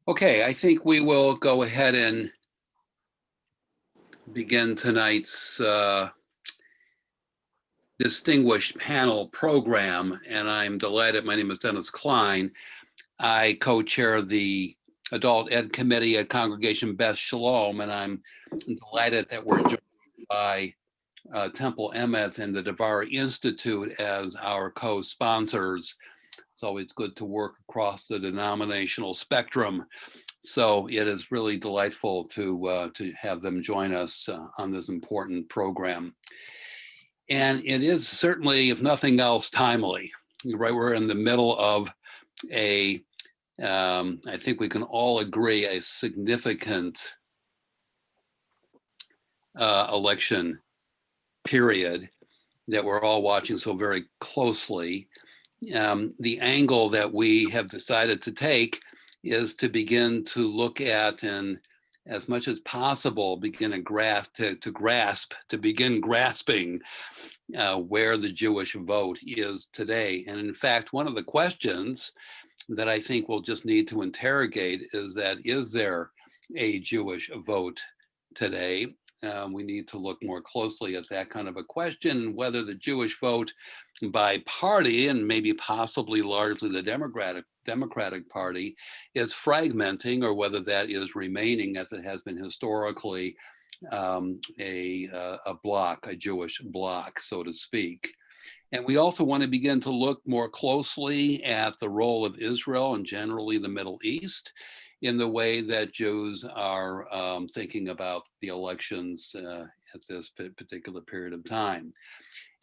Okay, I think we will go ahead and begin tonight's distinguished panel program, and I'm delighted. My name is Dennis Klein. I co-chair the Adult Ed Committee at Congregation Beth Sholom, and I'm delighted that we're joined by Temple Emeth and the Devar Institute as our co-sponsors. It's always good to work across the denominational spectrum. So it is really delightful to have them join us on this important program. And it is certainly, if nothing else, timely. Right, we're in the middle of I think we can all agree, a significant election period that we're all watching so very closely. The angle that we have decided to take is to begin to look at and, as much as possible, begin to begin grasping where the Jewish vote is today. And in fact, one of the questions that I think we'll just need to interrogate is that, is there a Jewish vote today? We need to look more closely at that kind of a question, whether the Jewish vote by party, and maybe possibly largely the Democratic Party, is fragmenting, or whether that is remaining, as it has been historically, a bloc, a Jewish bloc, so to speak. And we also want to begin to look more closely at the role of Israel and generally the Middle East in the way that Jews are thinking about the elections at this particular period of time.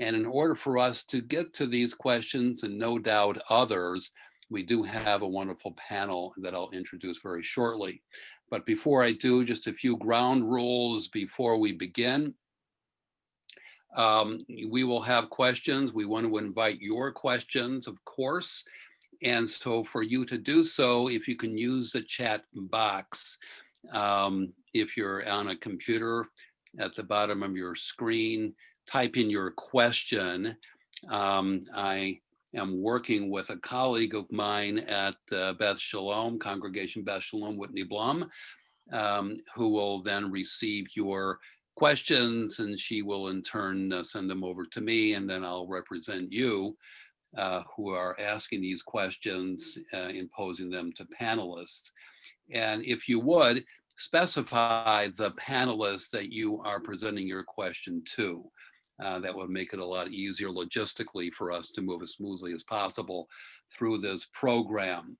And in order for us to get to these questions, and no doubt others, we do have a wonderful panel that I'll introduce very shortly. But before I do, just a few ground rules before we begin. We will have questions. We want to invite your questions, of course. And so for you to do so, if you can use the chat box, if you're on a computer, at the bottom of your screen, type in your question. I am working with a colleague of mine at Beth Sholom, Congregation Beth Sholom, Whitney Blum, who will then receive your questions, and she will in turn send them over to me, and then I'll represent you who are asking these questions and posing them to panelists. And if you would, specify the panelists that you are presenting your question to. That would make it a lot easier logistically for us to move as smoothly as possible through this program.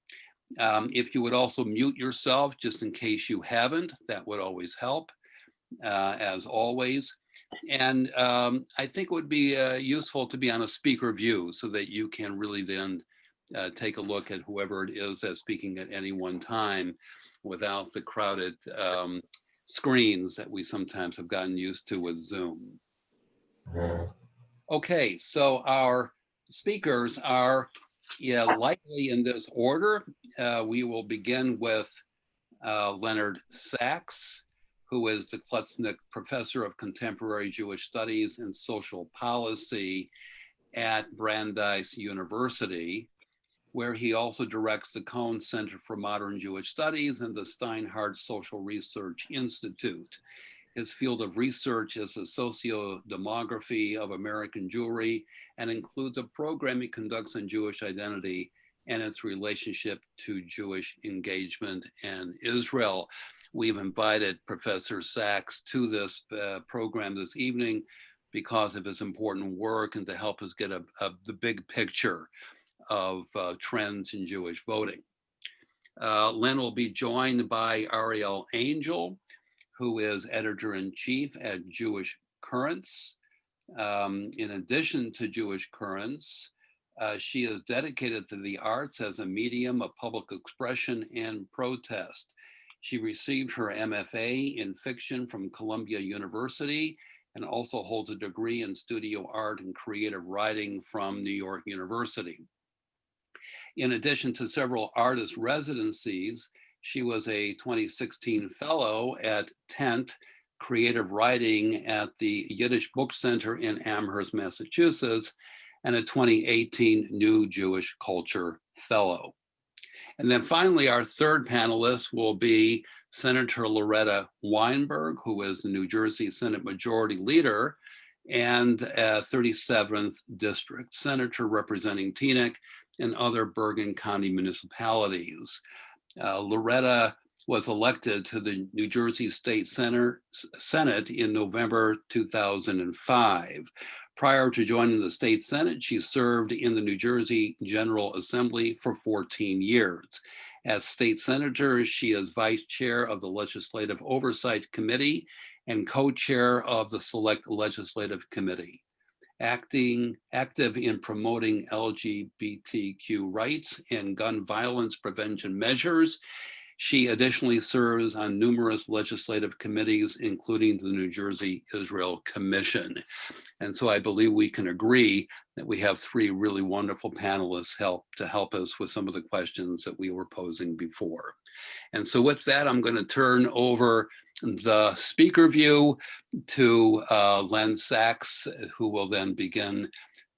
If you would also mute yourself, just in case you haven't, that would always help, as always. And I think it would be useful to be on a speaker view so that you can really then take a look at whoever it is that's speaking at any one time without the crowded screens that we sometimes have gotten used to with Zoom. Okay, so our speakers are likely in this order. We will begin with Leonard Saxe, who is the Klutznick Professor of Contemporary Jewish Studies and Social Policy at Brandeis University, where he also directs the Cohn Center for Modern Jewish Studies and the Steinhardt Social Research Institute. His field of research is the socio-demography of American Jewry and includes a program he conducts on Jewish identity and its relationship to Jewish engagement and Israel. We've invited Professor Saxe to this program this evening because of his important work and to help us get the big picture of trends in Jewish voting. Len will be joined by Arielle Angel, who is editor-in-chief at Jewish Currents. In addition to Jewish Currents, she is dedicated to the arts as a medium of public expression and protest. She received her MFA in fiction from Columbia University and also holds a degree in studio art and creative writing from New York University. In addition to several artist residencies, she was a 2016 fellow at Tent Creative Writing at the Yiddish Book Center in Amherst, Massachusetts, and a 2018 New Jewish Culture Fellow. And then finally, our third panelist will be Senator Loretta Weinberg, who is the New Jersey Senate Majority Leader and 37th District Senator representing Teaneck and other Bergen County municipalities. Loretta was elected to the New Jersey State Senate in November 2005. Prior to joining the state Senate, she served in the New Jersey General Assembly for 14 years. As state senator, she is vice chair of the Legislative Oversight Committee and co-chair of the Select Legislative Committee. Active in promoting LGBTQ rights and gun violence prevention measures, she additionally serves on numerous legislative committees, including the New Jersey Israel Commission. And so I believe we can agree that we have three really wonderful panelists to help us with some of the questions that we were posing before. And so with that, I'm going to turn over the speaker view to Len Saxe, who will then begin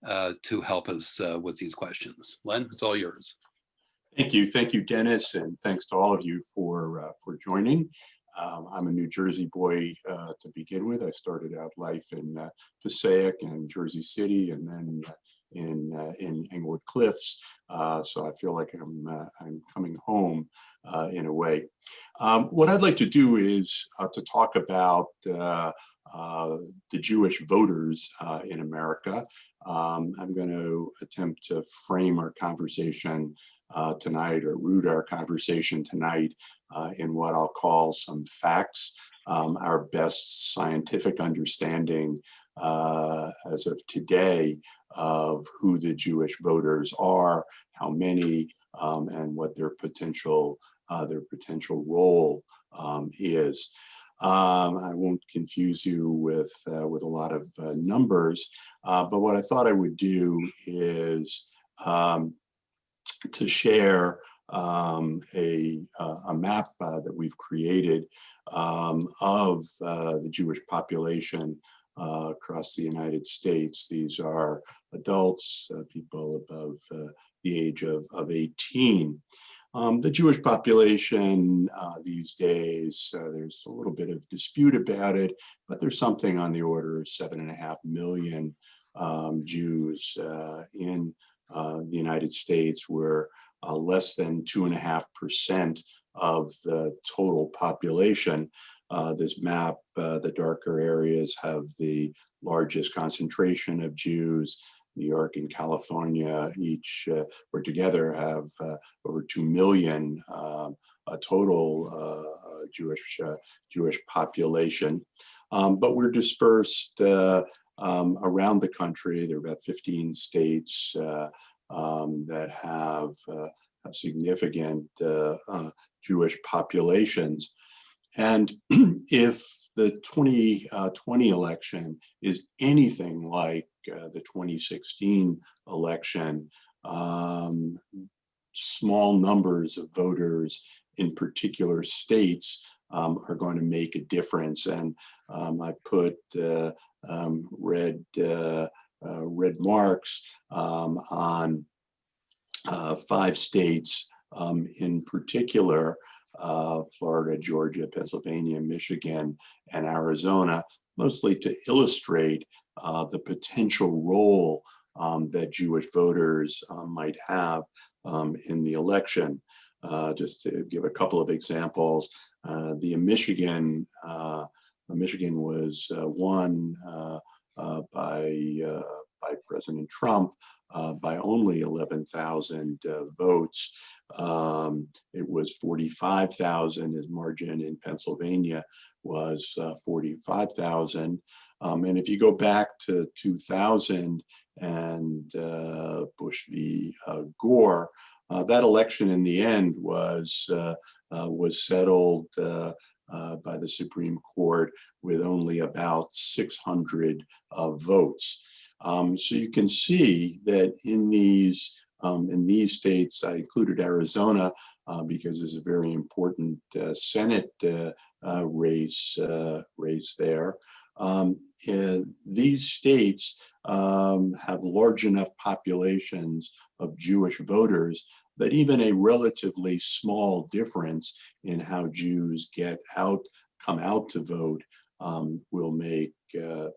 to help us with these questions. Len, it's all yours. Thank you, Dennis, and thanks to all of you for joining. I'm a New Jersey boy to begin with. I started out life in Passaic and Jersey City, and then in Englewood Cliffs. So I feel like I'm coming home in a way. What I'd like to do is to talk about the Jewish voters in America. I'm going to attempt to frame our conversation tonight, or root our conversation tonight in what I'll call some facts, our best scientific understanding as of today of who the Jewish voters are, how many, and what their potential role is. I won't confuse you with a lot of numbers, but what I thought I would do is to share a map that we've created of the Jewish population across the United States. These are adults, people above the age of 18. The Jewish population these days, there's a little bit of dispute about it, but there's something on the order of 7.5 million Jews in the United States. We're less than 2.5% of the total population. This map, the darker areas have the largest concentration of Jews. New York and California each, or together, have over 2 million total Jewish population. But we're dispersed around the country. There are about 15 states that have significant Jewish populations. And if the 2020 election is anything like the 2016 election, small numbers of voters in particular states are going to make a difference. And I put red marks on 5 states in particular: Florida, Georgia, Pennsylvania, Michigan, and Arizona, mostly to illustrate the potential role that Jewish voters might have in the election. Just to give a couple of examples, Michigan was won by President Trump by only 11,000 votes. It was 45,000. His margin in Pennsylvania was 45,000. And if you go back to 2000 and Bush v. Gore, that election in the end was settled by the Supreme Court with only about 600 votes. So you can see that in these states, I included Arizona because there's a very important Senate race there. These states have large enough populations of Jewish voters that even a relatively small difference in how Jews come out to vote will make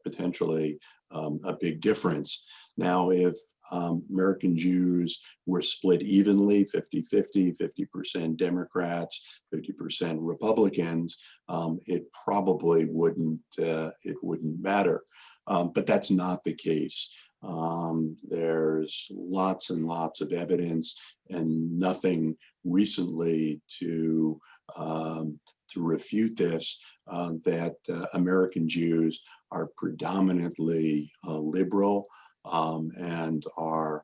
potentially a big difference. Now, if American Jews were split evenly, 50-50, 50% Democrats, 50% Republicans, it probably wouldn't matter. But that's not the case. There's lots and lots of evidence and nothing recently to refute this, that American Jews are predominantly liberal and are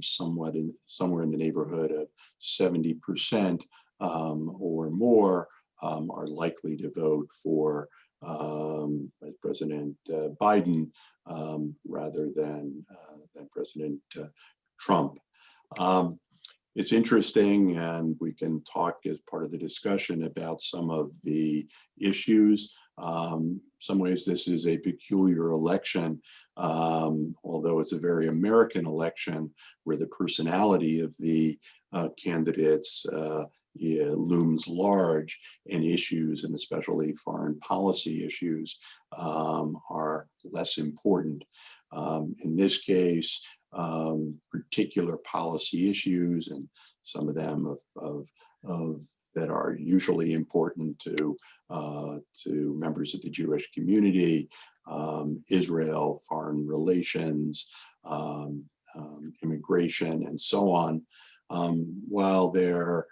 somewhere in the neighborhood of 70% or more are likely to vote for President Biden rather than President Trump. It's interesting, and we can talk as part of the discussion about some of the issues. Some ways this is a peculiar election, although it's a very American election where the personality of the candidates looms large, and issues, and especially foreign policy issues, are less important. In this case, particular policy issues, and some of them that are usually important to members of the Jewish community, Israel, foreign relations, immigration, and so on. While they're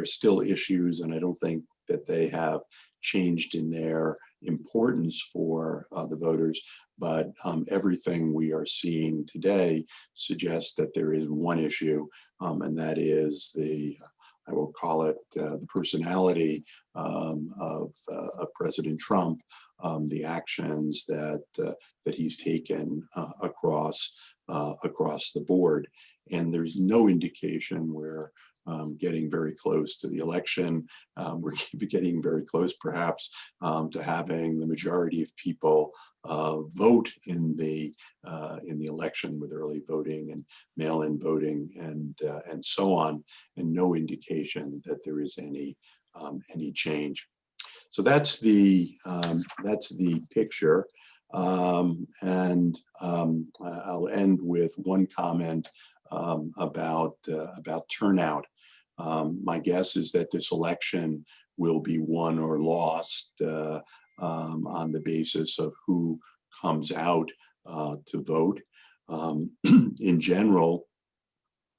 still issues, and I don't think that they have changed in their importance for the voters, but everything we are seeing today suggests that there is one issue, and that is I will call it the personality of President Trump, the actions that he's taken across the board. And there's no indication we're getting very close to the election. We're getting very close, perhaps, to having the majority of people vote in the election, with early voting and mail-in voting and so on, and no indication that there is any change. So that's the picture. And I'll end with one comment about turnout. My guess is that this election will be won or lost on the basis of who comes out to vote. In general,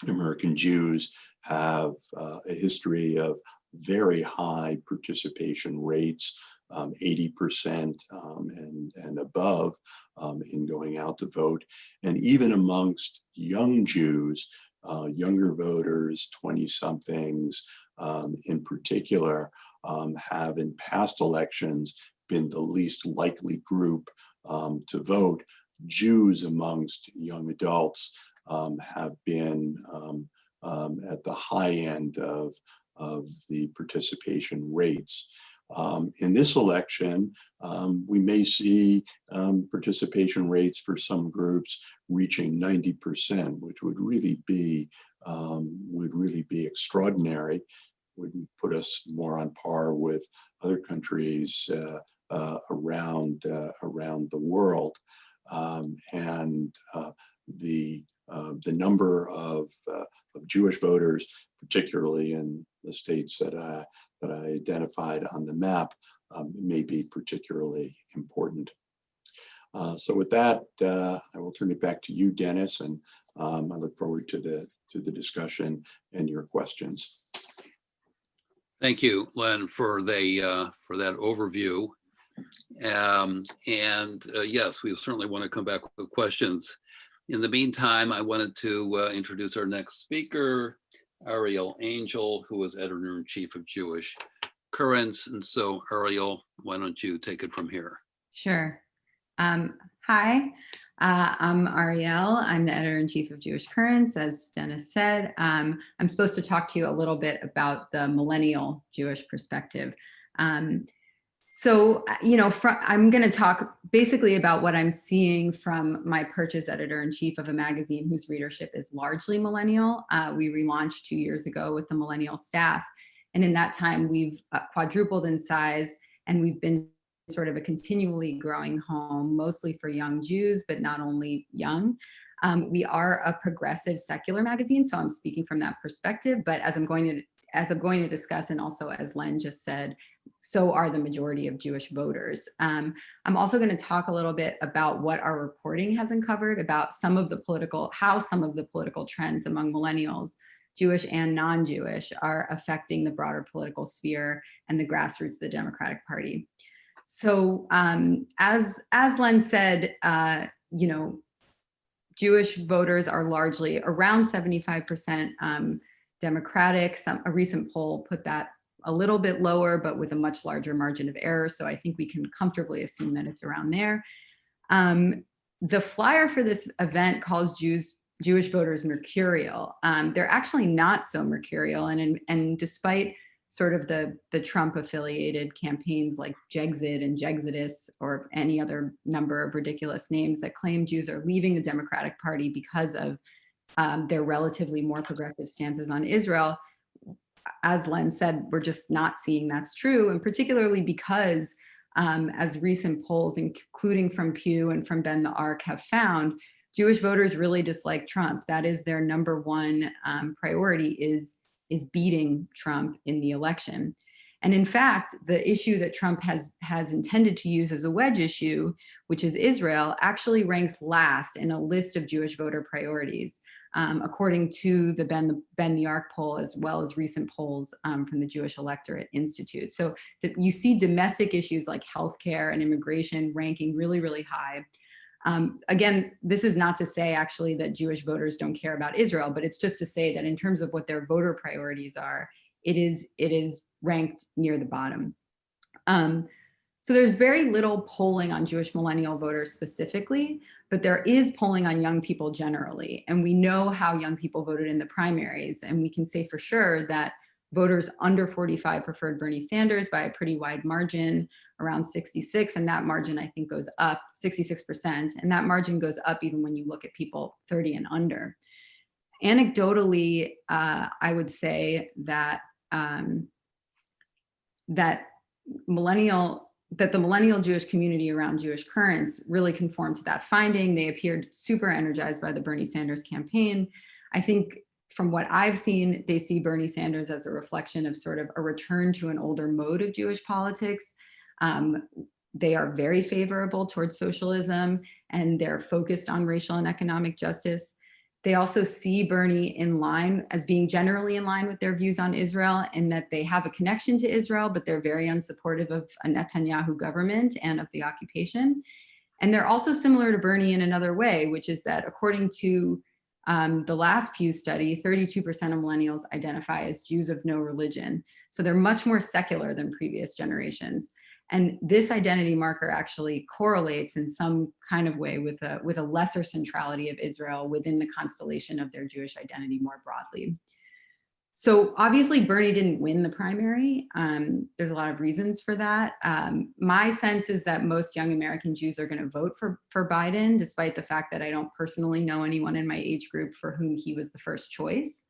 American Jews have a history of very high participation rates, 80% and above in going out to vote. And even amongst young Jews, younger voters, 20-somethings in particular, have in past elections been the least likely group to vote. Jews amongst young adults have been at the high end of the participation rates. In this election, we may see participation rates for some groups reaching 90%, which would really be extraordinary. Would put us more on par with other countries around the world, and the number of Jewish voters, particularly in the states that I identified on the map, may be particularly important. So with that, I will turn it back to you, Dennis, and I look forward to the discussion and your questions. Thank you, Len, for that overview. Yes, we certainly want to come back with questions. In the meantime, I wanted to introduce our next speaker, Arielle Angel, who is editor-in-chief of Jewish Currents. And so, Arielle, why don't you take it from here? Sure. Hi, I'm Arielle. I'm the editor-in-chief of Jewish Currents, as Dennis said. I'm supposed to talk to you a little bit about the millennial Jewish perspective. So, I'm going to talk basically about what I'm seeing from my purchase editor-in-chief of a magazine whose readership is largely millennial. We relaunched 2 years ago with the millennial staff. And in that time, we've quadrupled in size, and we've been sort of a continually growing home, mostly for young Jews, but not only young. We are a progressive secular magazine, so I'm speaking from that perspective. But as I'm going to discuss, and also as Len just said, so are the majority of Jewish voters. I'm also going to talk a little bit about what our reporting has uncovered about how some of the political trends among millennials, Jewish and non-Jewish, are affecting the broader political sphere and the grassroots of the Democratic Party. So as Len said, Jewish voters are largely around 75% Democratic. A recent poll put that a little bit lower, but with a much larger margin of error. So I think we can comfortably assume that it's around there. The flyer for this event calls Jewish voters mercurial. They're actually not so mercurial. And despite sort of the Trump affiliated campaigns like Jexit and Jexodus, or any other number of ridiculous names that claim Jews are leaving the Democratic Party because of their relatively more progressive stances on Israel, as Len said, we're just not seeing that's true, and particularly because, as recent polls, including from Pew and from Ben the Arc, have found, Jewish voters really dislike Trump. That is their number one priority, is beating Trump in the election. And in fact, the issue that Trump has intended to use as a wedge issue, which is Israel, actually ranks last in a list of Jewish voter priorities, according to the Ben the Arc poll, as well as recent polls from the Jewish Electorate Institute. So you see domestic issues like healthcare and immigration ranking really, really high. Again, this is not to say actually that Jewish voters don't care about Israel, but it's just to say that in terms of what their voter priorities are, it is ranked near the bottom. So there's very little polling on Jewish millennial voters specifically, but there is polling on young people generally. And we know how young people voted in the primaries. And we can say for sure that voters under 45 preferred Bernie Sanders by a pretty wide margin, around 66. And that margin, I think, goes up 66%. And that margin goes up even when you look at people 30 and under. Anecdotally, I would say that the millennial Jewish community around Jewish Currents really conformed to that finding. They appeared super energized by the Bernie Sanders campaign. I think from what I've seen, they see Bernie Sanders as a reflection of sort of a return to an older mode of Jewish politics. They are very favorable towards socialism, and they're focused on racial and economic justice. They also see Bernie as being generally in line with their views on Israel, in that they have a connection to Israel, but they're very unsupportive of a Netanyahu government and of the occupation. And they're also similar to Bernie in another way, which is that according to the last Pew study, 32% of millennials identify as Jews of no religion. So they're much more secular than previous generations. And this identity marker actually correlates in some kind of way with a lesser centrality of Israel within the constellation of their Jewish identity more broadly. So obviously Bernie didn't win the primary. There's a lot of reasons for that. My sense is that most young American Jews are going to vote for Biden, despite the fact that I don't personally know anyone in my age group for whom he was the first choice.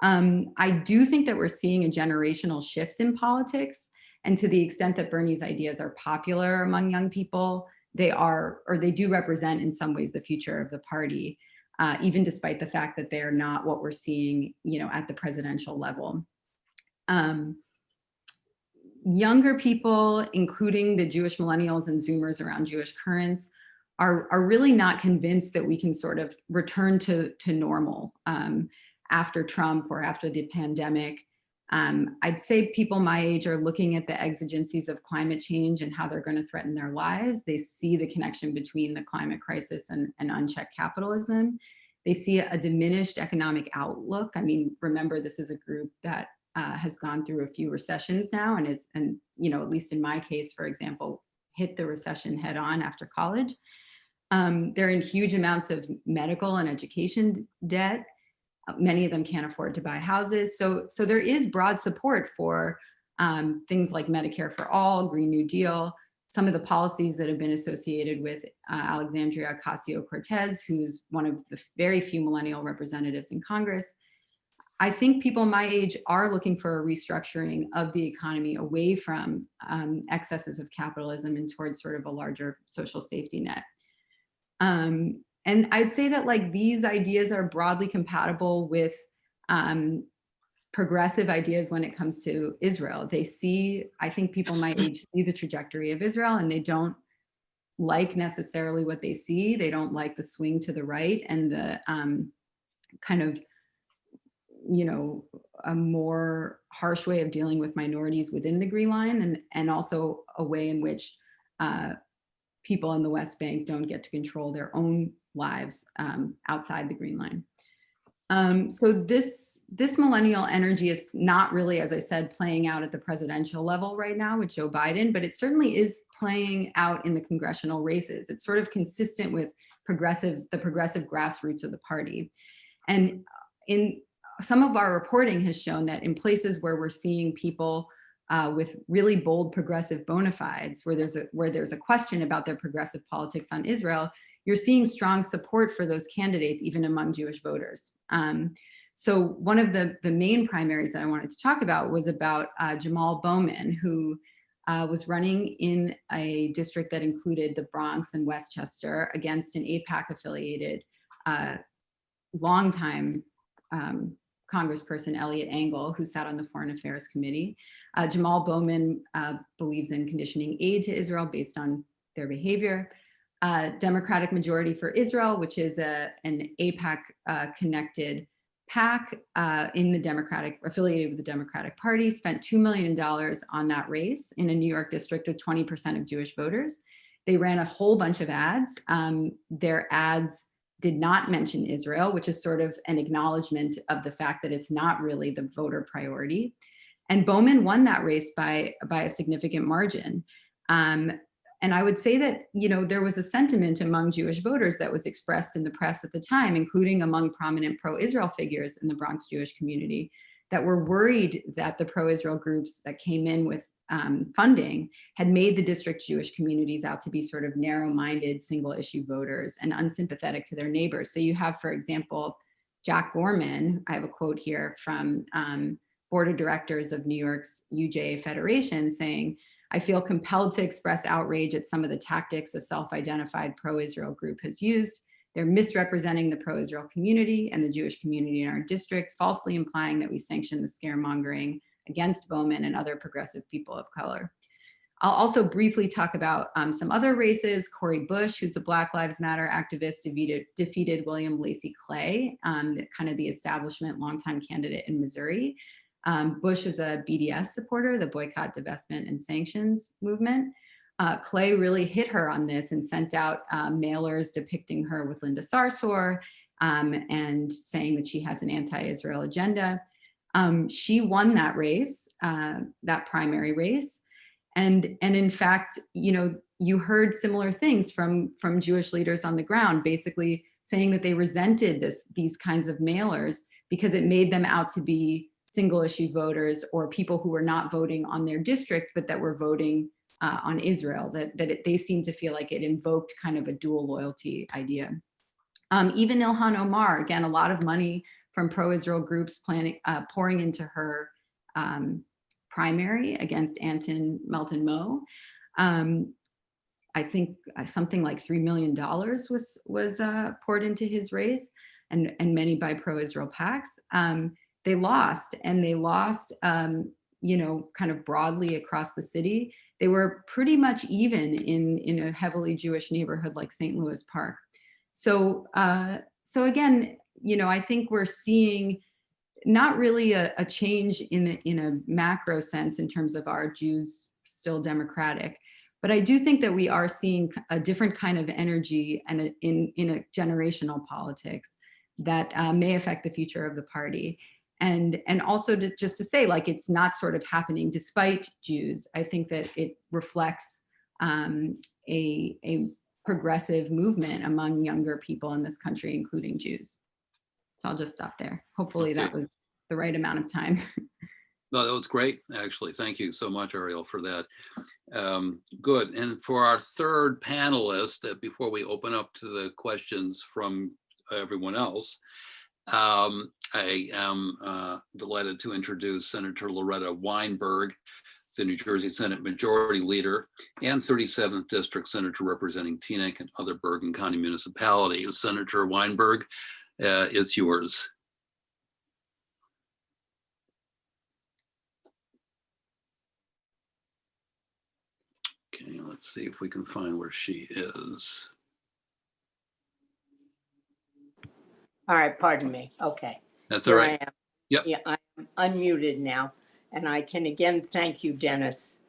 I do think that we're seeing a generational shift in politics. And to the extent that Bernie's ideas are popular among young people, they do represent in some ways the future of the party, even despite the fact that they're not what we're seeing, at the presidential level. Younger people, including the Jewish millennials and Zoomers around Jewish Currents, are really not convinced that we can sort of return to normal after Trump or after the pandemic. I'd say people my age are looking at the exigencies of climate change and how they're going to threaten their lives. They see the connection between the climate crisis and unchecked capitalism. They see a diminished economic outlook. I mean, remember, this is a group that has gone through a few recessions now, and at least in my case, for example, hit the recession head on after college. They're in huge amounts of medical and education debt. Many of them can't afford to buy houses. So there is broad support for things like Medicare for All, Green New Deal, some of the policies that have been associated with Alexandria Ocasio-Cortez, who's one of the very few millennial representatives in Congress. I think people my age are looking for a restructuring of the economy away from excesses of capitalism and towards sort of a larger social safety net. And I'd say that like these ideas are broadly compatible with progressive ideas when it comes to Israel. They see, I think people my age see the trajectory of Israel and they don't like necessarily what they see. They don't like the swing to the right and the kind of, you know, a more harsh way of dealing with minorities within the Green Line, and also a way in which people in the West Bank don't get to control their own lives outside the Green Line. So this millennial energy is not really, as I said, playing out at the presidential level right now with Joe Biden, but it certainly is playing out in the congressional races. It's sort of consistent with the progressive grassroots of the party. And in some of our reporting has shown that in places where we're seeing people with really bold progressive bona fides, where there's a question about their progressive politics on Israel, you're seeing strong support for those candidates, even among Jewish voters. So one of the main primaries that I wanted to talk about was about Jamal Bowman, who was running in a district that included the Bronx and Westchester against an AIPAC-affiliated longtime Congressperson Elliot Engel, who sat on the Foreign Affairs Committee. Jamal Bowman believes in conditioning aid to Israel based on their behavior. Democratic Majority for Israel, which is an AIPAC-connected PAC affiliated with the Democratic Party, spent $2 million on that race in a New York district with 20% of Jewish voters. They ran a whole bunch of ads. Their ads did not mention Israel, which is sort of an acknowledgement of the fact that it's not really the voter priority. And Bowman won that race by a significant margin. And I would say that, you know, there was a sentiment among Jewish voters that was expressed in the press at the time, including among prominent pro-Israel figures in the Bronx Jewish community, that were worried that the pro-Israel groups that came in with funding had made the district Jewish communities out to be sort of narrow-minded, single-issue voters and unsympathetic to their neighbors. So you have, for example, Jack Gorman, I have a quote here from Board of Directors of New York's UJA Federation saying, "I feel compelled to express outrage at some of the tactics a self-identified pro-Israel group has used. They're misrepresenting the pro-Israel community and the Jewish community in our district, falsely implying that we sanction the scaremongering against Bowman and other progressive people of color." I'll also briefly talk about some other races. Cori Bush, who's a Black Lives Matter activist, defeated William Lacey Clay, kind of the establishment longtime candidate in Missouri. Bush is a BDS supporter, the Boycott, Divestment, and Sanctions movement. Clay really hit her on this and sent out mailers depicting her with Linda Sarsour and saying that she has an anti-Israel agenda. She won that race, that primary race. And in fact, you know, you heard similar things from Jewish leaders on the ground, basically saying that they resented these kinds of mailers because it made them out to be single issue voters or people who were not voting on their district, but that were voting on Israel, they seemed to feel like it invoked kind of a dual loyalty idea. Even Ilhan Omar, again, a lot of money from pro-Israel groups pouring into her primary against Anton Melton Moe. I think something like $3 million was poured into his race, and many by pro-Israel PACs. They lost, you know, kind of broadly across the city. They were pretty much even in a heavily Jewish neighborhood like St. Louis Park. So again, you know, I think we're seeing not really a change in a macro sense in terms of our Jews still democratic, but I do think that we are seeing a different kind of energy and in a generational politics that may affect the future of the party. And also just to say, like, it's not sort of happening despite Jews. I think that it reflects a progressive movement among younger people in this country, including Jews. So I'll just stop there. Hopefully that was the right amount of time. No, that was great, actually. Thank you so much, Arielle, for that. Good. And for our third panelist, before we open up to the questions from everyone else, I am delighted to introduce Senator Loretta Weinberg, the New Jersey Senate Majority Leader and 37th District Senator representing Teaneck and other Bergen County municipalities. Senator Weinberg, it's yours. Okay, let's see if we can find where she is. All right, pardon me. Okay. That's all Here right. I am. Yep. Yeah, I'm unmuted now. And I can again thank you, Dennis,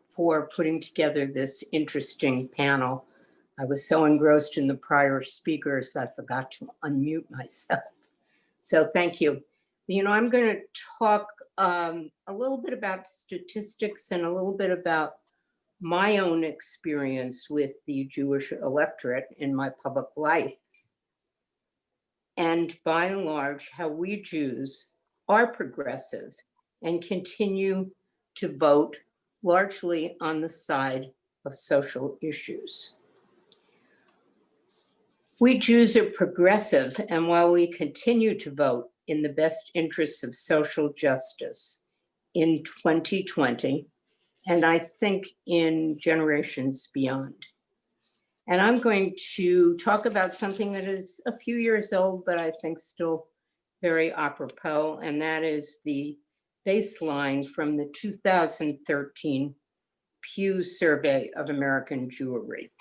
for putting together this interesting panel. I was so engrossed in the prior speakers, I forgot to unmute myself. So thank you. You know, I'm going to talk a little bit about statistics and a little bit about my own experience with the Jewish electorate in my public life. And by and large, how we Jews are progressive and continue to vote largely on the side of social issues. We Jews are progressive, and while we continue to vote in the best interests of social justice in 2020, and I think in generations beyond. And I'm going to talk about something that is a few years old, but I think still very apropos, and that is the baseline from the 2013 Pew Survey of American Jewry.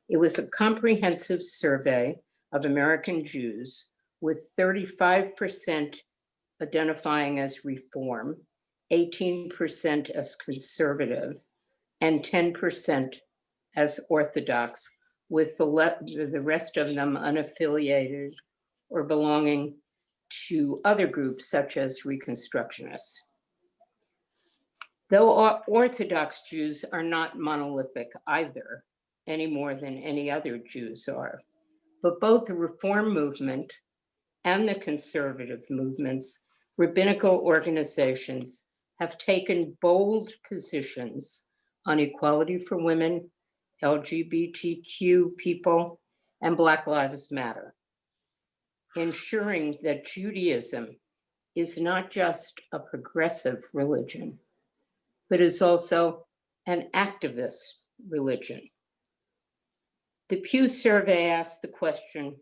It was a comprehensive survey of American Jews with 35% identifying as Reform, 18% as conservative, and 10% as Orthodox, with the rest of them unaffiliated or belonging to other groups such as Reconstructionists. Though Orthodox Jews are not monolithic either, any more than any other Jews are, but both the Reform movement and the conservative movements, rabbinical organizations, have taken bold positions on equality for women, LGBTQ people, and Black Lives Matter, ensuring that Judaism is not just a progressive religion, but is also an activist religion. The Pew survey asked the question,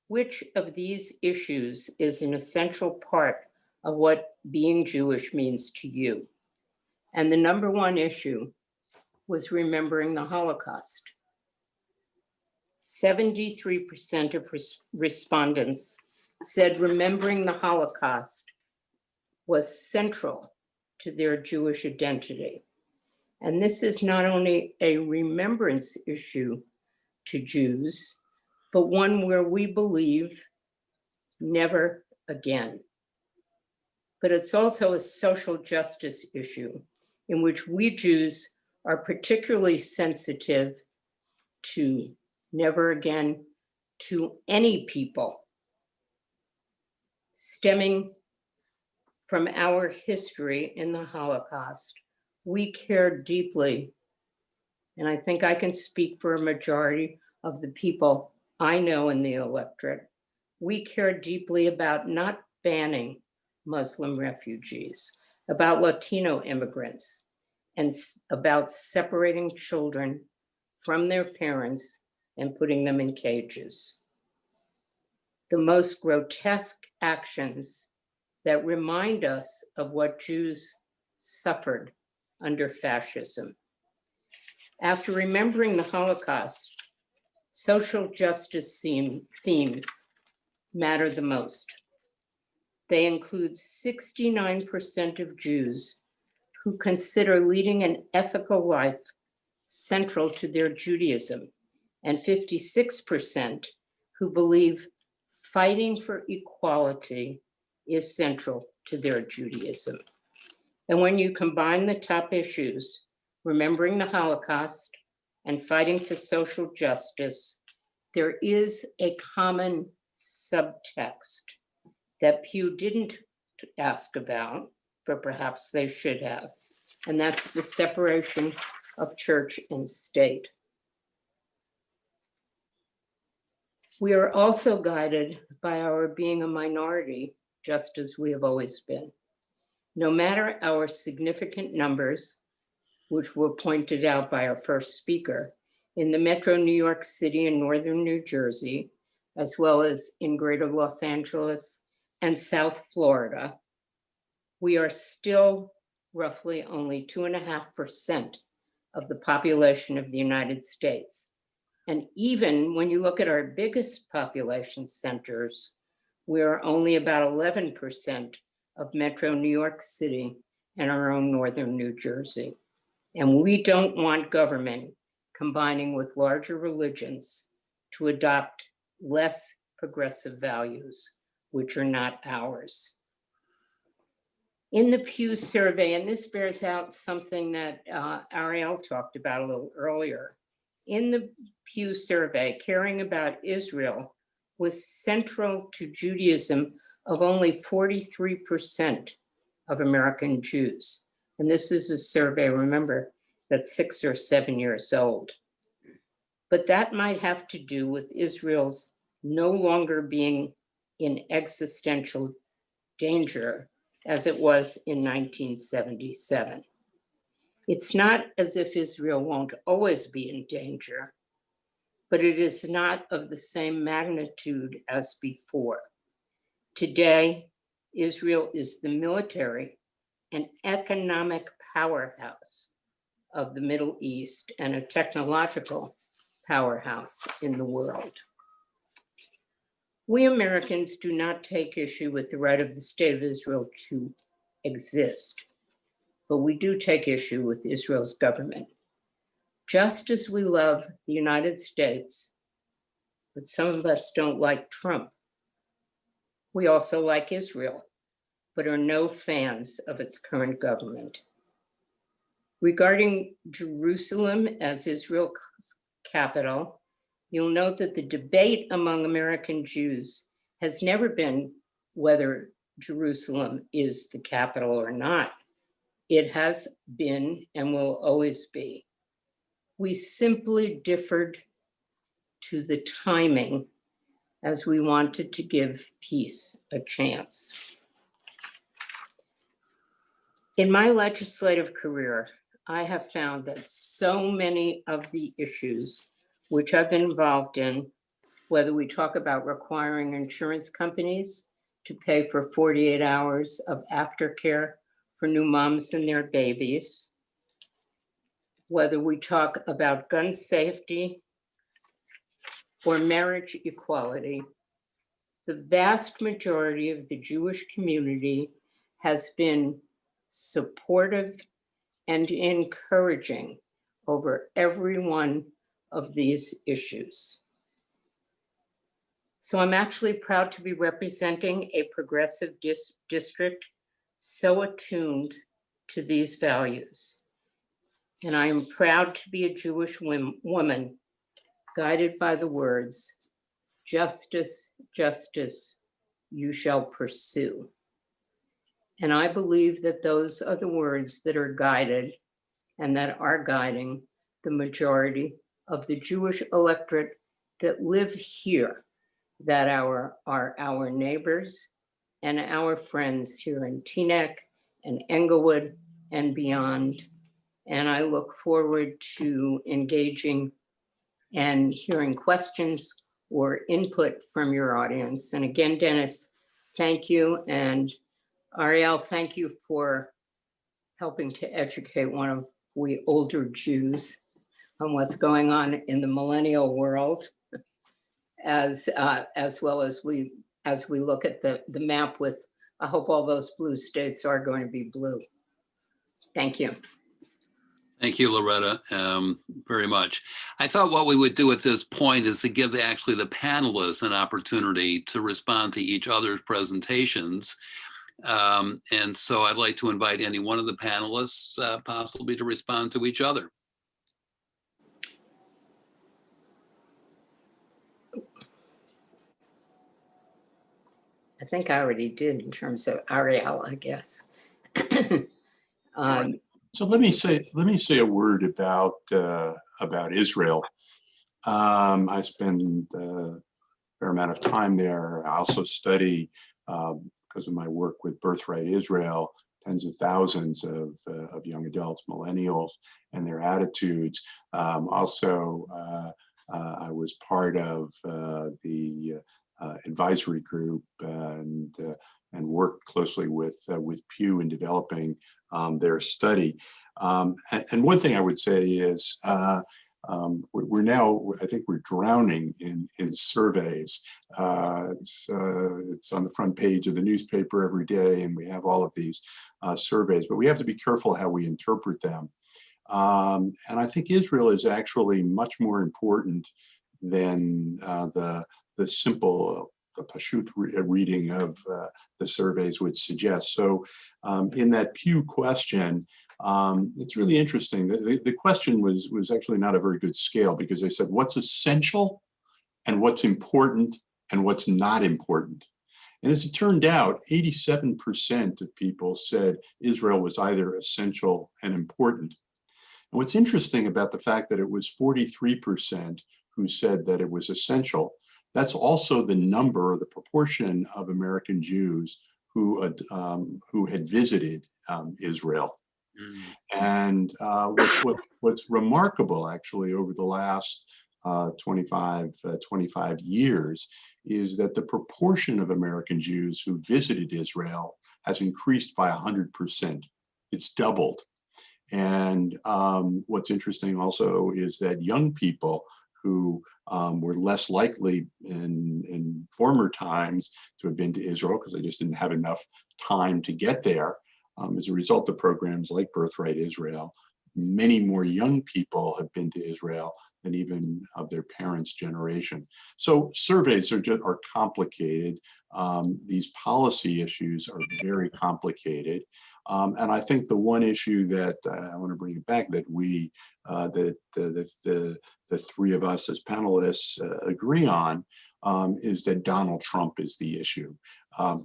which of these issues is an essential part of what being Jewish means to you? And the number one issue was remembering the Holocaust. 73% of respondents said remembering the Holocaust was central to their Jewish identity. And this is not only a remembrance issue to Jews, but one where we believe never again. But it's also a social justice issue in which we Jews are particularly sensitive to never again to any people. Stemming from our history in the Holocaust, we care deeply, and I think I can speak for a majority of the people I know in the electorate, we care deeply about not banning Muslim refugees, about Latino immigrants, and about separating children from their parents and putting them in cages. The most grotesque actions that remind us of what Jews suffered under fascism. After remembering the Holocaust, social justice themes matter the most. They include 69% of Jews who consider leading an ethical life central to their Judaism, and 56% who believe fighting for equality is central to their Judaism. And when you combine the top issues, remembering the Holocaust and fighting for social justice, there is a common subtext that Pew didn't ask about, but perhaps they should have. And that's the separation of church and state. We are also guided by our being a minority, just as we have always been. No matter our significant numbers, which were pointed out by our first speaker, in the metro New York City and northern New Jersey, as well as in greater Los Angeles and South Florida, we are still roughly only 2.5% of the population of the United States. And even when you look at our biggest population centers, we are only about 11% of metro New York City and our own northern New Jersey. And we don't want government combining with larger religions to adopt less progressive values, which are not ours. In the Pew survey, and this bears out something that Arielle talked about a little earlier, in the Pew survey, caring about Israel was central to Judaism of only 43% of American Jews. And this is a survey, remember, that's 6 or 7 years old. But that might have to do with Israel's no longer being in existential danger as it was in 1977. It's not as if Israel won't always be in danger, but it is not of the same magnitude as before. Today, Israel is the military and economic powerhouse of the Middle East and a technological powerhouse in the world. We Americans do not take issue with the right of the state of Israel to exist, but we do take issue with Israel's government. Just as we love the United States, but some of us don't like Trump, we also like Israel, but are no fans of its current government. Regarding Jerusalem as Israel's capital, you'll note that the debate among American Jews has never been whether Jerusalem is the capital or not. It has been and will always be. We simply differed to the timing as we wanted to give peace a chance. In my legislative career, I have found that so many of the issues which I've been involved in, whether we talk about requiring insurance companies to pay for 48 hours of aftercare for new moms and their babies, whether we talk about gun safety or marriage equality, the vast majority of the Jewish community has been supportive and encouraging over every one of these issues. So I'm actually proud to be representing a progressive district so attuned to these values. And I am proud to be a Jewish woman guided by the words, justice, justice, you shall pursue. And I believe that those are the words that are guided and that are guiding the majority of the Jewish electorate that live here, that are our neighbors and our friends here in Teaneck and Englewood and beyond. And I look forward to engaging and hearing questions or input from your audience. And again, Dennis, thank you. And Arielle, thank you for helping to educate one of we older Jews on what's going on in the millennial world, as well as we look at the map with, I hope all those blue states are going to be blue. Thank you. Thank you, Loretta, very much. I thought what we would do at this point is to give actually the panelists an opportunity to respond to each other's presentations. And so I'd like to invite any one of the panelists possibly to respond to each other. I think I already did in terms of Arielle, I guess. So let me say a word about Israel. I spend a fair amount of time there. I also study, because of my work with Birthright Israel, tens of thousands of young adults, millennials, and their attitudes. Also, I was part of the advisory group and worked closely with Pew in developing their study. And one thing I would say is we're now, I think we're drowning in surveys. It's on the front page of the newspaper every day, and we have all of these surveys, but we have to be careful how we interpret them. And I think Israel is actually much more important than the simple, the pashut reading of the surveys would suggest. So in that Pew question, it's really interesting. The question was actually not a very good scale, because they said what's essential and what's important and what's not important. And as it turned out, 87% of people said Israel was either essential and important. And what's interesting about the fact that it was 43% who said that it was essential, that's also the number, or the proportion of American Jews who had visited Israel. And what's remarkable, actually, over the last 25 years is that the proportion of American Jews who visited Israel has increased by 100%. It's doubled. And what's interesting also is that young people who were less likely in former times to have been to Israel because they just didn't have enough time to get there, as a result of programs like Birthright Israel, many more young people have been to Israel than even of their parents' generation. So surveys are complicated. These policy issues are very complicated. And I think the one issue that I want to bring it back, that the three of us as panelists agree on, is that Donald Trump is the issue.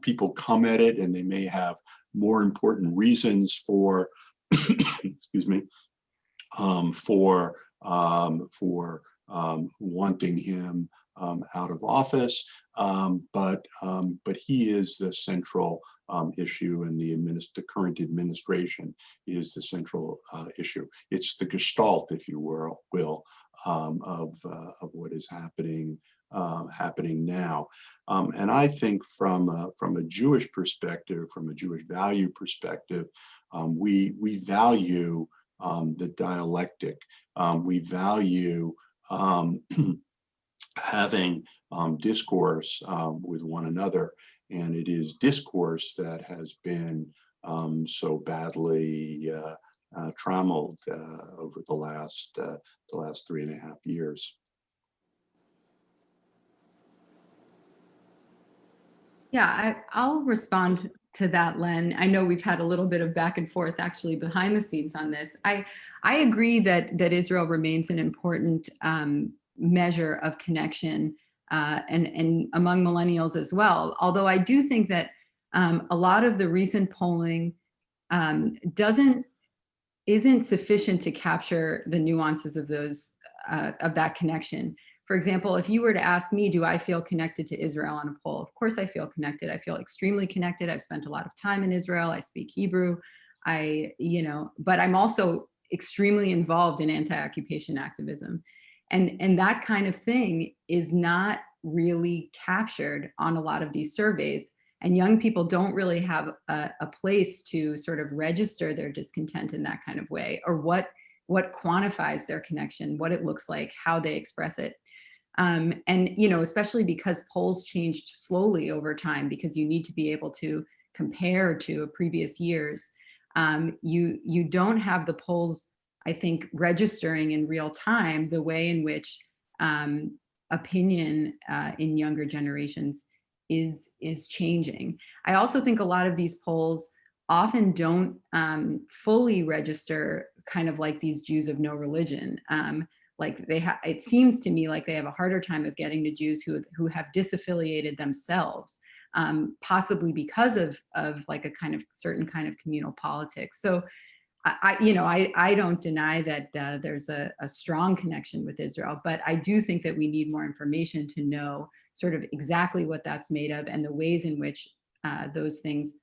People come at it and they may have more important reasons for, excuse me, for wanting him out of office, but he is the central issue, and the current administration is the central issue. It's the gestalt, if you will, of what is happening now. And I think from a Jewish perspective, from a Jewish value perspective, we value the dialectic. We value having discourse with one another, and it is discourse that has been so badly trammeled over the last 3.5 years. Yeah, I'll respond to that, Len. I know we've had a little bit of back and forth actually behind the scenes on this. I agree that Israel remains an important measure of connection and among millennials as well. Although I do think that a lot of the recent polling isn't sufficient to capture the nuances of that connection. For example, if you were to ask me, do I feel connected to Israel on a poll? Of course I feel connected. I feel extremely connected. I've spent a lot of time in Israel. I speak Hebrew. But I'm also extremely involved in anti-occupation activism. And that kind of thing is not really captured on a lot of these surveys. And young people don't really have a place to sort of register their discontent in that kind of way, or what quantifies their connection, what it looks like, how they express it. And, especially because polls changed slowly over time, because you need to be able to compare to previous years. You don't have the polls, I think, registering in real time the way in which opinion in younger generations is changing. I also think a lot of these polls often don't fully register kind of like these Jews of no religion. It seems to me like they have a harder time of getting to Jews who have disaffiliated themselves possibly because of like a kind of certain kind of communal politics. So I don't deny that there's a strong connection with Israel, but I do think that we need more information to know sort of exactly what that's made of and the ways in which those things,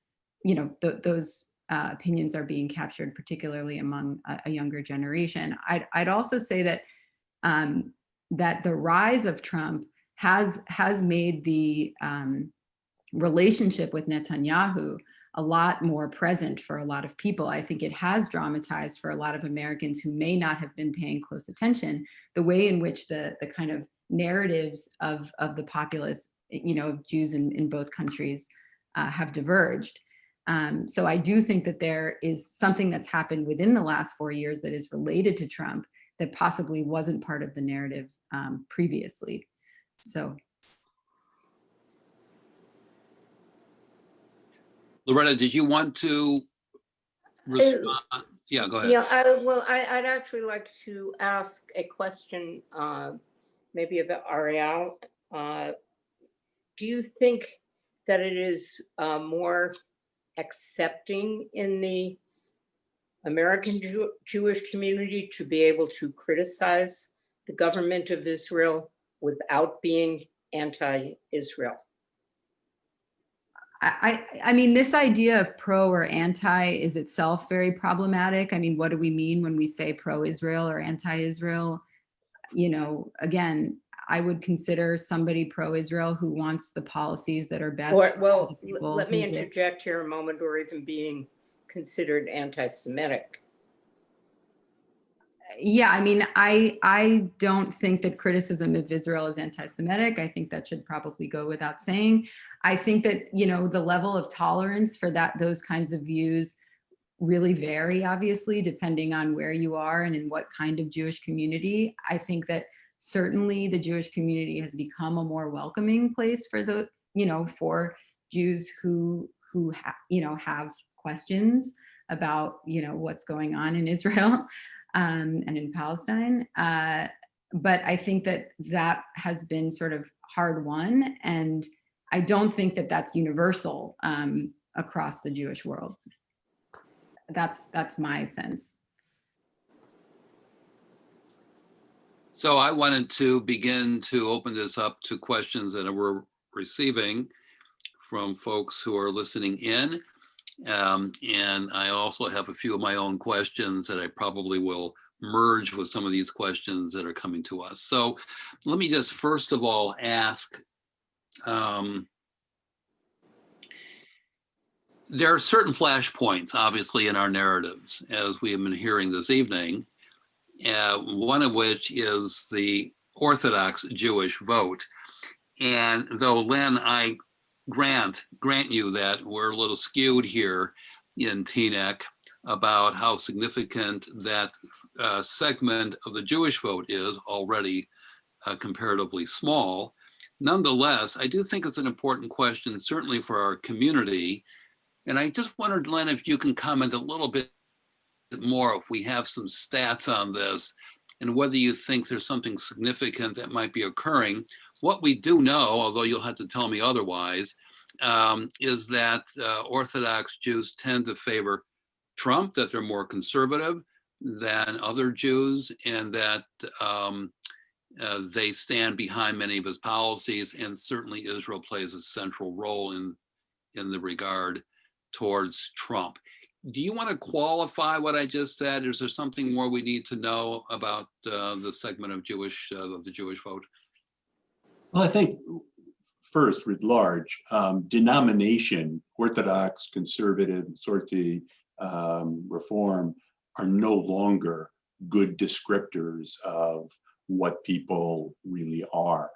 those opinions are being captured, particularly among a younger generation. I'd also say that that the rise of Trump has made the relationship with Netanyahu a lot more present for a lot of people. I think it has dramatized for a lot of Americans who may not have been paying close attention, the way in which the kind of narratives of the populace, of Jews in both countries have diverged. So I do think that there is something that's happened within the last 4 years that is related to Trump that possibly wasn't part of the narrative previously. So. Loretta, did you want to respond? Yeah, go ahead. Yeah, I'd actually like to ask a question, maybe about Arielle. Do you think that it is more accepting in the American Jewish community to be able to criticize the government of Israel without being anti-Israel? I mean, this idea of pro or anti is itself very problematic. I mean, what do we mean when we say pro-Israel or anti-Israel? Again, I would consider somebody pro-Israel who wants the policies that are best. Well, let me interject here a moment, or even being considered anti-Semitic. Yeah, I mean, I don't think that criticism of Israel is anti-Semitic. I think that should probably go without saying. I think that, the level of tolerance for those kinds of views really vary, obviously, depending on where you are and in what kind of Jewish community. I think that certainly the Jewish community has become a more welcoming place for for Jews who have questions about, what's going on in Israel. And in Palestine. But I think that has been sort of hard won. And I don't think that that's universal across the Jewish world. That's my sense. So I wanted to begin to open this up to questions that we're receiving from folks who are listening in. And I also have a few of my own questions that I probably will merge with some of these questions that are coming to us. So let me just first of all ask, there are certain flashpoints, obviously, in our narratives, as we have been hearing this evening, one of which is the Orthodox Jewish vote. And though, Len, I grant you that we're a little skewed here in Teaneck about how significant that segment of the Jewish vote is, already comparatively small. Nonetheless, I do think it's an important question, certainly for our community. And I just wondered, Len, if you can comment a little bit more, if we have some stats on this, and whether you think there's something significant that might be occurring. What we do know, although you'll have to tell me otherwise, is that Orthodox Jews tend to favor Trump, that they're more conservative than other Jews, and that they stand behind many of his policies, and certainly Israel plays a central role in the regard towards Trump. Do you want to qualify what I just said? Is there something more we need to know about the segment of the Jewish vote? Well, I think first, writ large, denomination, Orthodox, conservative, Sorti, Reform, are no longer good descriptors of what people really are.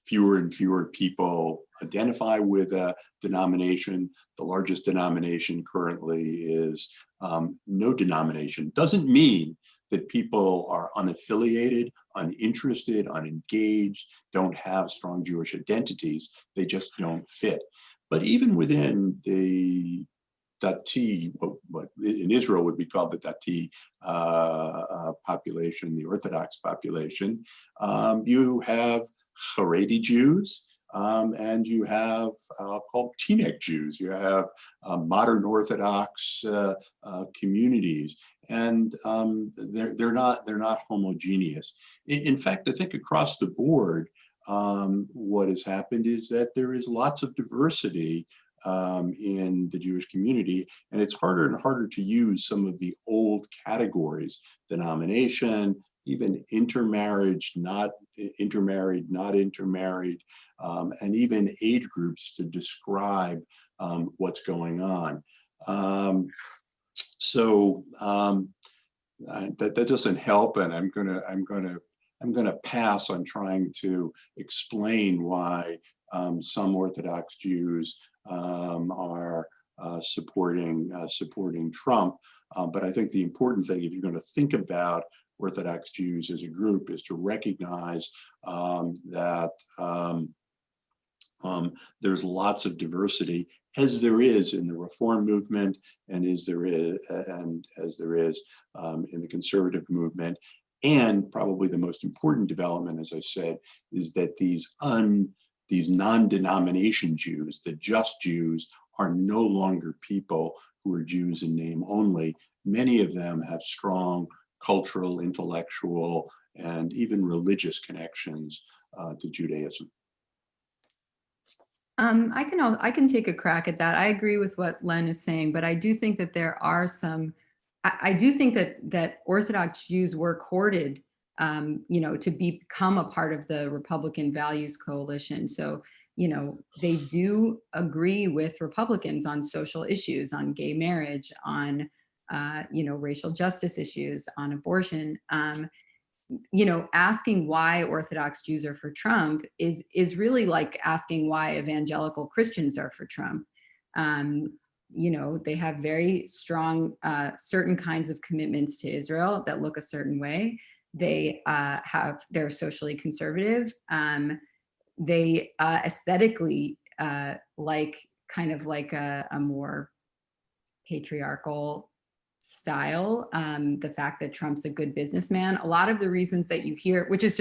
Fewer and fewer people identify with a denomination. The largest denomination currently is no denomination. Doesn't mean that people are unaffiliated, uninterested, unengaged, don't have strong Jewish identities. They just don't fit. But even within the Dati, what in Israel would be called the Dati population, the Orthodox population, you have Haredi Jews, and you have called Teaneck Jews. You have modern Orthodox communities, and they're not homogeneous. In fact, I think across the board, what has happened is that there is lots of diversity in the Jewish community, and it's harder and harder to use some of the old categories: denomination, even intermarriage, not intermarried, not intermarried, and even age groups to describe what's going on. That doesn't help, and I'm gonna pass on trying to explain why some Orthodox Jews are supporting Trump. But I think the important thing, if you're going to think about Orthodox Jews as a group, is to recognize that there's lots of diversity, as there is in the Reform movement, and as there is in the conservative movement. And probably the most important development, as I said, is that these non-denomination Jews, the just Jews, are no longer people who are Jews in name only. Many of them have strong cultural, intellectual, and even religious connections to Judaism. I can take a crack at that. I agree with what Len is saying, but I do think that there are some. I do think that Orthodox Jews were courted, to become a part of the Republican Values Coalition. So, they do agree with Republicans on social issues, on gay marriage, on, racial justice issues, on abortion. Asking why Orthodox Jews are for Trump is really like asking why evangelical Christians are for Trump. They have very strong certain kinds of commitments to Israel that look a certain way. They're socially conservative. They aesthetically like a more patriarchal style. The fact that Trump's a good businessman. A lot of the reasons that you hear, which is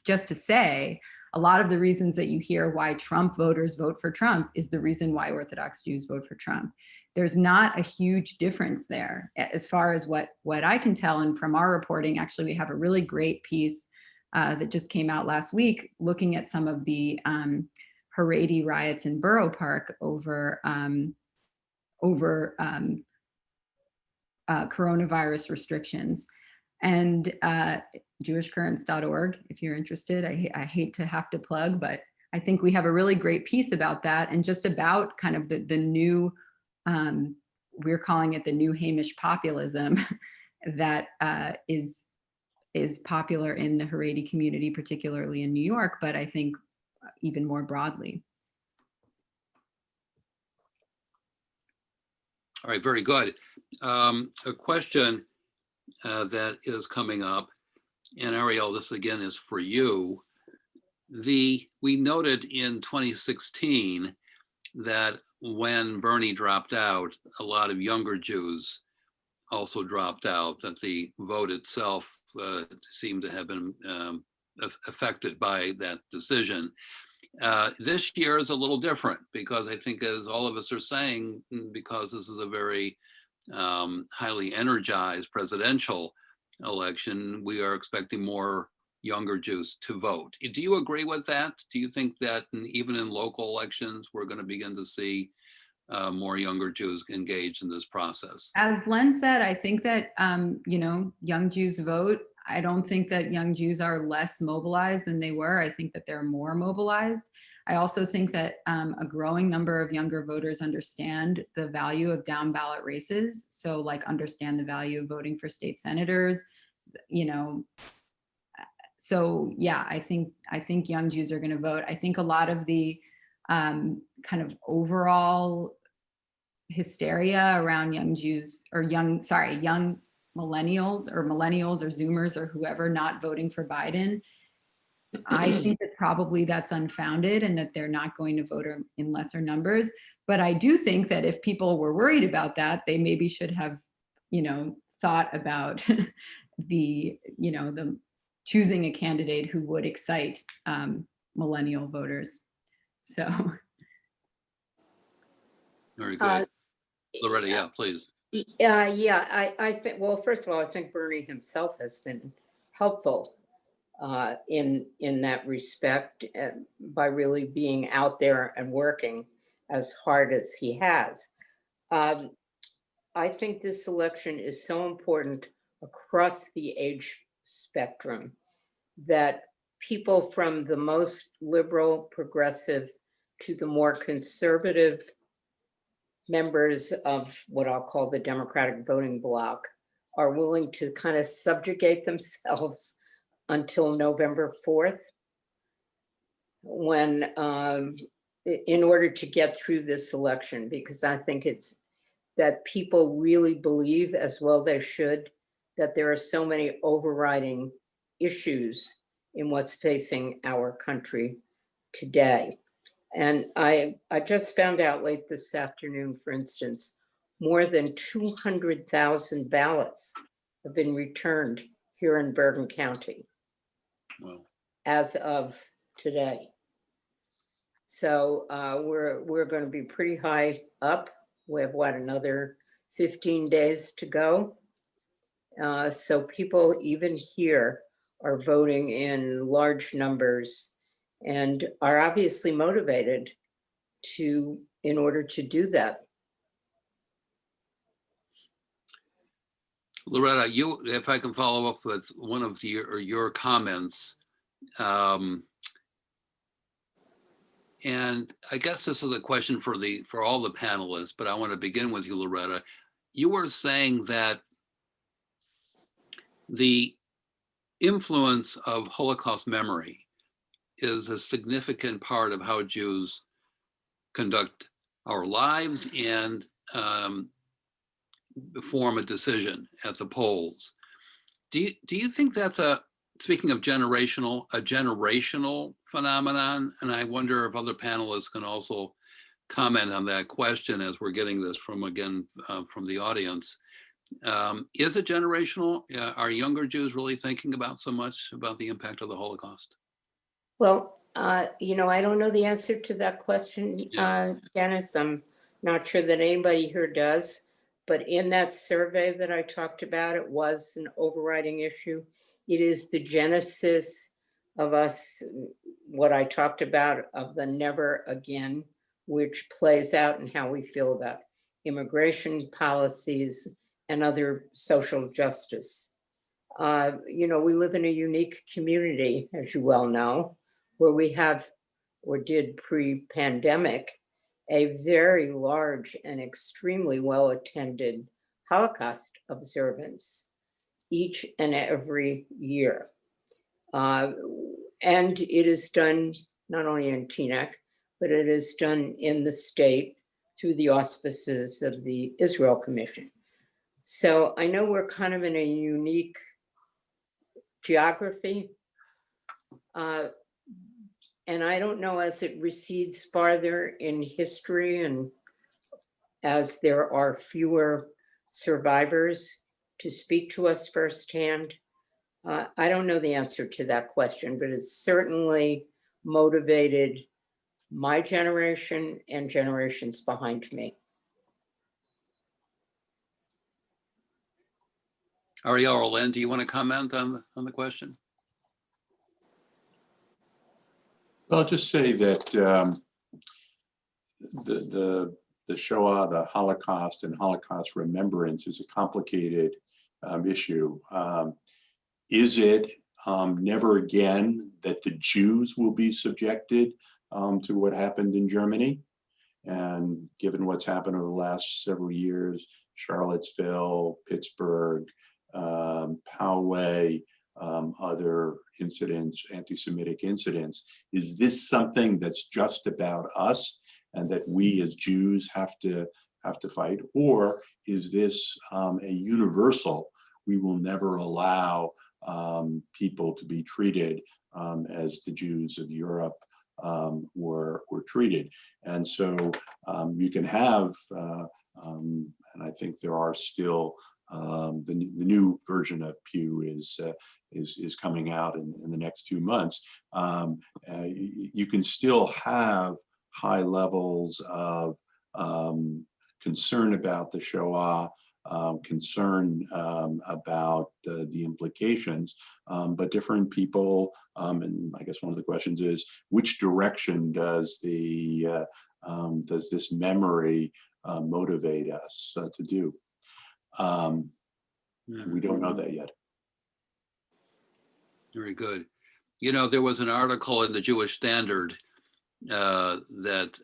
just to say, a lot of the reasons that you hear why Trump voters vote for Trump is the reason why Orthodox Jews vote for Trump. There's not a huge difference there as far as what I can tell. And from our reporting, actually, we have a really great piece that just came out last week looking at some of the Haredi riots in Borough Park over coronavirus restrictions. And jewishcurrents.org, if you're interested. I hate to have to plug, but I think we have a really great piece about that, and just about kind of the new, we're calling it the new Hamish populism that is popular in the Haredi community, particularly in New York, but I think even more broadly. All right, very good. A question that is coming up, and Arielle, this again is for you. We noted in 2016 that when Bernie dropped out, a lot of younger Jews also dropped out, that the vote itself seemed to have been affected by that decision. This year is a little different because I think, as all of us are saying, because this is a very highly energized presidential election, we are expecting more younger Jews to vote. Do you agree with that? Do you think that even in local elections, we're going to begin to see more younger Jews engaged in this process? As Len said, I think that, young Jews vote. I don't think that young Jews are less mobilized than they were. I think that they're more mobilized. I also think that a growing number of younger voters understand the value of down ballot races. So understand the value of voting for state senators, So yeah, I think young Jews are going to vote. I think a lot of the kind of overall hysteria around young Jews or young millennials or Zoomers or whoever not voting for Biden, I think that probably that's unfounded and that they're not going to vote in lesser numbers. But I do think that if people were worried about that, they maybe should have, thought about the choosing a candidate who would excite millennial voters. So. Very good. Loretta, yeah, please. Yeah, I think, well, first of all, I think Bernie himself has been helpful in that respect by really being out there and working as hard as he has. I think this election is so important across the age spectrum that people from the most liberal, progressive to the more conservative members of what I'll call the Democratic voting bloc are willing to kind of subjugate themselves until November 4th, when in order to get through this election, because I think it's that people really believe, as well they should, that there are so many overriding issues in what's facing our country today. And I just found out late this afternoon, for instance, more than 200,000 ballots have been returned here in Bergen County. Wow. As of today. So we're going to be pretty high up. We have what, another 15 days to go. So people even here are voting in large numbers and are obviously motivated in order to do that. Loretta, if I can follow up with one of your comments, and I guess this is a question for all the panelists, but I want to begin with you, Loretta. You were saying that the influence of Holocaust memory is a significant part of how Jews conduct our lives and form a decision at the polls. Do you think that's speaking of a generational phenomenon? And I wonder if other panelists can also comment on that question as we're getting this from the audience. Is it generational? Are younger Jews really thinking about so much about the impact of the Holocaust? Well, I don't know the answer to that question, Dennis. I'm not sure that anybody here does. But in that survey that I talked about, it was an overriding issue. It is the genesis of us, what I talked about, of the never again, which plays out in how we feel about immigration policies and other social justice. We live in a unique community, as you well know, where we have, or did pre-pandemic, a very large and extremely well-attended Holocaust observance each and every year. And it is done not only in Teaneck, but it is done in the state through the auspices of the Israel Commission. So I know we're kind of in a unique geography. And I don't know, as it recedes farther in history and as there are fewer survivors to speak to us firsthand, I don't know the answer to that question, but it's certainly motivated my generation and generations behind me. Arielle or Lynn, do you want to comment on the question? Well, I'll just say that the Shoah, the Holocaust, and Holocaust remembrance is a complicated issue. Is it never again that the Jews will be subjected to what happened in Germany? And given what's happened over the last several years, Charlottesville, Pittsburgh, Poway, other incidents, anti-Semitic incidents, is this something that's just about us and that we as Jews have to fight? Or is this a universal? We will never allow people to be treated as the Jews of Europe were treated. And so you can have, and I think there are still, the new version of Pew is coming out in the next 2 months. You can still have high levels of concern about the Shoah, concern about the implications, but different people, and I guess one of the questions is, which direction does this memory motivate us to do? And we don't know that yet. Very good. You know, there was an article in the Jewish Standard that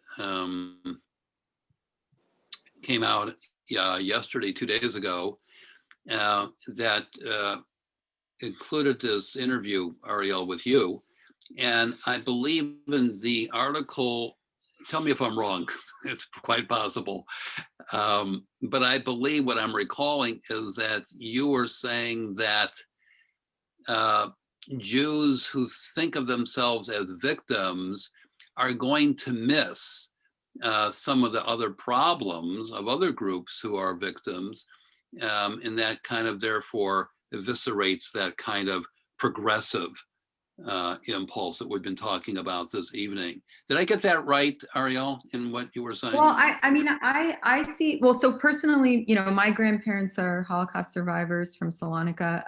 came out yesterday, 2 days ago, that included this interview, Arielle, with you. And I believe in the article, tell me if I'm wrong, it's quite possible. But I believe what I'm recalling is that you were saying that Jews who think of themselves as victims are going to miss some of the other problems of other groups who are victims, and that kind of therefore eviscerates that kind of progressive impulse that we've been talking about this evening. Did I get that right, Arielle, in what you were saying? Well, I mean, I see, well, so personally, you know, my grandparents are Holocaust survivors from Salonika.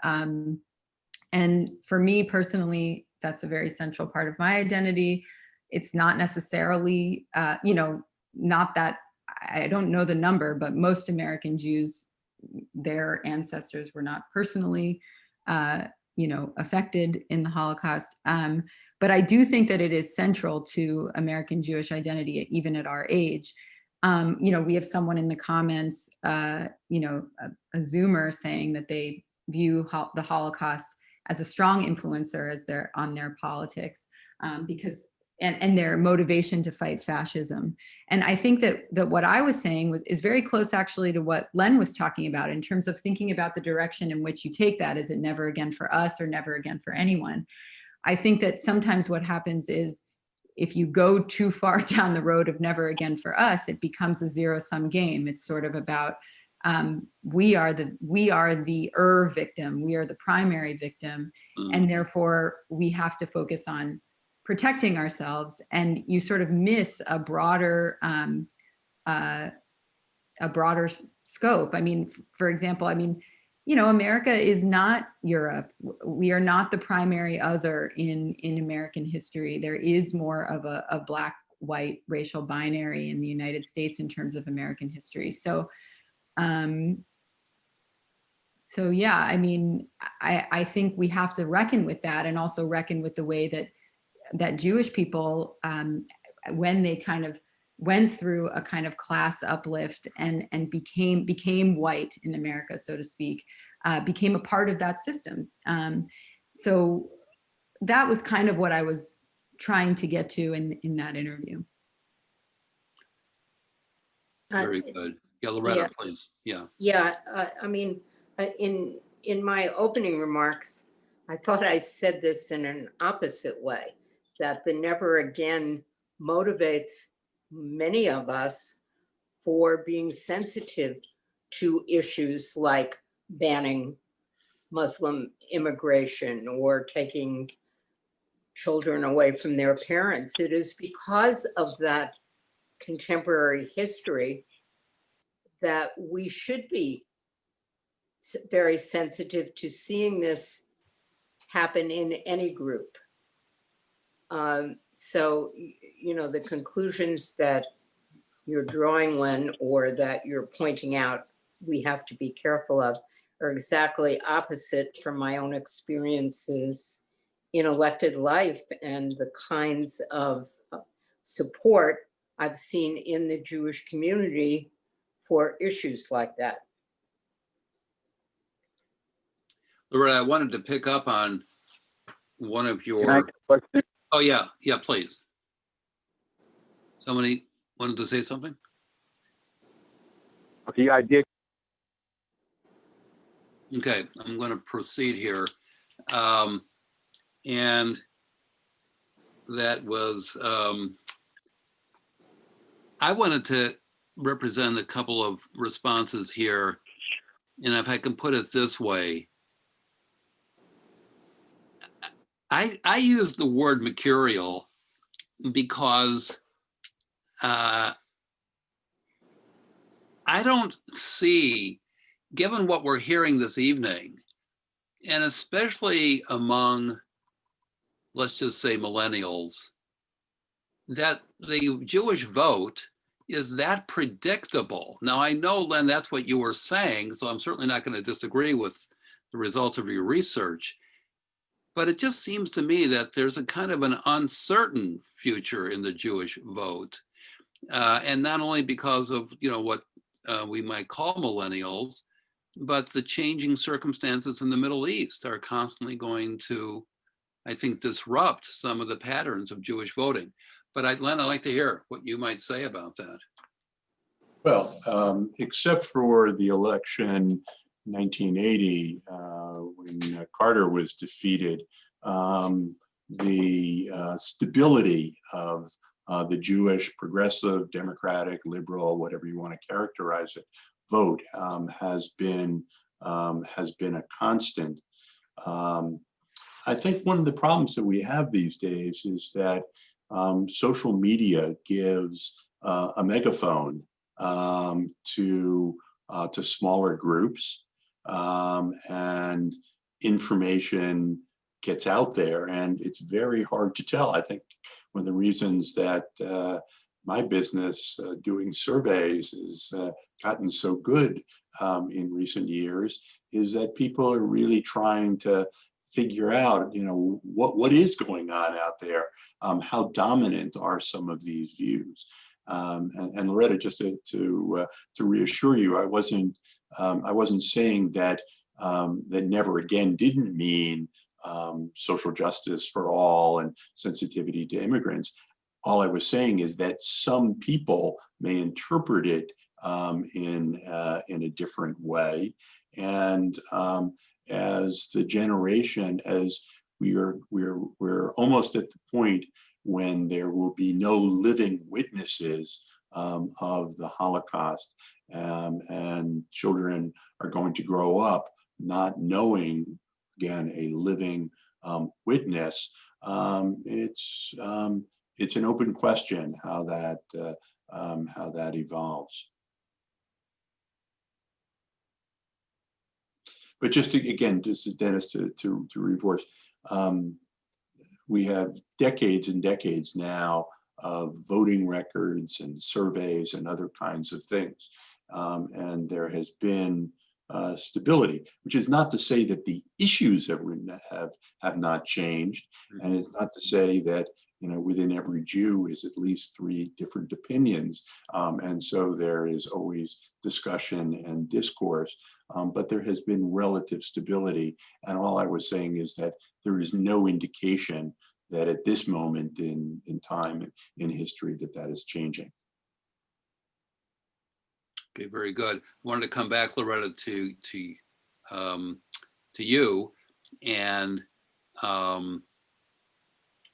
And for me personally, that's a very central part of my identity. It's not necessarily, you know, not that, I don't know the number, but most American Jews, their ancestors were not personally, you know, affected in the Holocaust. But I do think that it is central to American Jewish identity, even at our age. You know, we have someone in the comments, you know, a Zoomer saying that they view the Holocaust as a strong influencer as on their politics, because and their motivation to fight fascism. And I think that what I was saying is very close actually to what Len was talking about in terms of thinking about the direction in which you take that. Is it never again for us or never again for anyone? I think that sometimes what happens is if you go too far down the road of never again for us, it becomes a zero-sum game. It's sort of about we are the victim, we are the primary victim, and therefore we have to focus on protecting ourselves, and you sort of miss a broader scope. I mean, for example, I mean, you know, America is not Europe. We are not the primary other in American history. There is more of a black-white racial binary in the United States in terms of American history. So yeah, I mean, I think we have to reckon with that, and also reckon with the way that Jewish people, when they kind of went through a kind of class uplift and became white in America, so to speak, became a part of that system. So that was kind of what I was trying to get to in that interview. Very good. Yeah, Loretta, please. Yeah. Yeah, I mean, in my opening remarks, I thought I said this in an opposite way, that the never again motivates many of us for being sensitive to issues like banning Muslim immigration or taking children away from their parents. It is because of that contemporary history that we should be very sensitive to seeing this happen in any group. So, you know, the conclusions that you're drawing, Len, or that you're pointing out we have to be careful of are exactly opposite from my own experiences in elected life and the kinds of support I've seen in the Jewish community for issues like that. Loretta, I wanted to pick up on one of your... Can I ask a question? Oh, yeah. Yeah, please. Somebody wanted to say something? Okay, I did. Okay, I'm going to proceed here. And that was, I wanted to represent a couple of responses here. And if I can put it this way, I use the word mercurial because I don't see, given what we're hearing this evening, and especially among, let's just say, millennials, that the Jewish vote is that predictable. Now, I know, Len, that's what you were saying, so I'm certainly not going to disagree with the results of your research. But it just seems to me that there's a kind of an uncertain future in the Jewish vote. And not only because of, what we might call millennials, but the changing circumstances in the Middle East are constantly going to, I think, disrupt some of the patterns of Jewish voting. But Len, I'd like to hear what you might say about that. Well, except for the election 1980, when Carter was defeated, the stability of the Jewish progressive, democratic, liberal, whatever you want to characterize it, vote has been a constant. I think one of the problems that we have these days is that social media gives a megaphone to smaller groups, and information gets out there, and it's very hard to tell. I think one of the reasons that my business doing surveys has gotten so good in recent years is that people are really trying to figure out, what is going on out there, how dominant are some of these views. And Loretta, just to reassure you, I wasn't saying that that never again didn't mean social justice for all and sensitivity to immigrants. All I was saying is that some people may interpret it in a different way, and as the generation, as we're almost at the point when there will be no living witnesses of the Holocaust, and children are going to grow up not knowing, again, a living witness. It's an open question how that evolves. But just Dennis, to reinforce, we have decades and decades now of voting records and surveys and other kinds of things. And there has been stability, which is not to say that the issues have not changed. And it's not to say that, within every Jew is at least 3 different opinions. And so there is always discussion and discourse, but there has been relative stability. And all I was saying is that there is no indication that at this moment in time in history that is changing. Okay, very good. I wanted to come back, Loretta, to you, and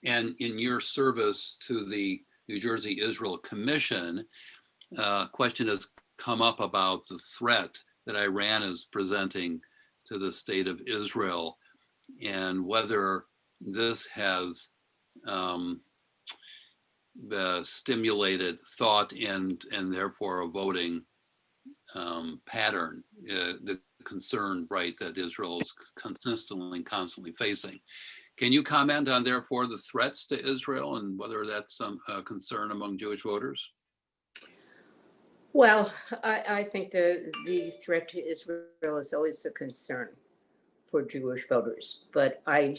in your service to the New Jersey Israel Commission, a question has come up about the threat that Iran is presenting to the state of Israel, and whether this has stimulated thought and therefore a voting pattern, the concern, right, that Israel is constantly facing. Can you comment on, therefore, the threats to Israel and whether that's some concern among Jewish voters? Well, I think the threat to Israel is always a concern for Jewish voters, but I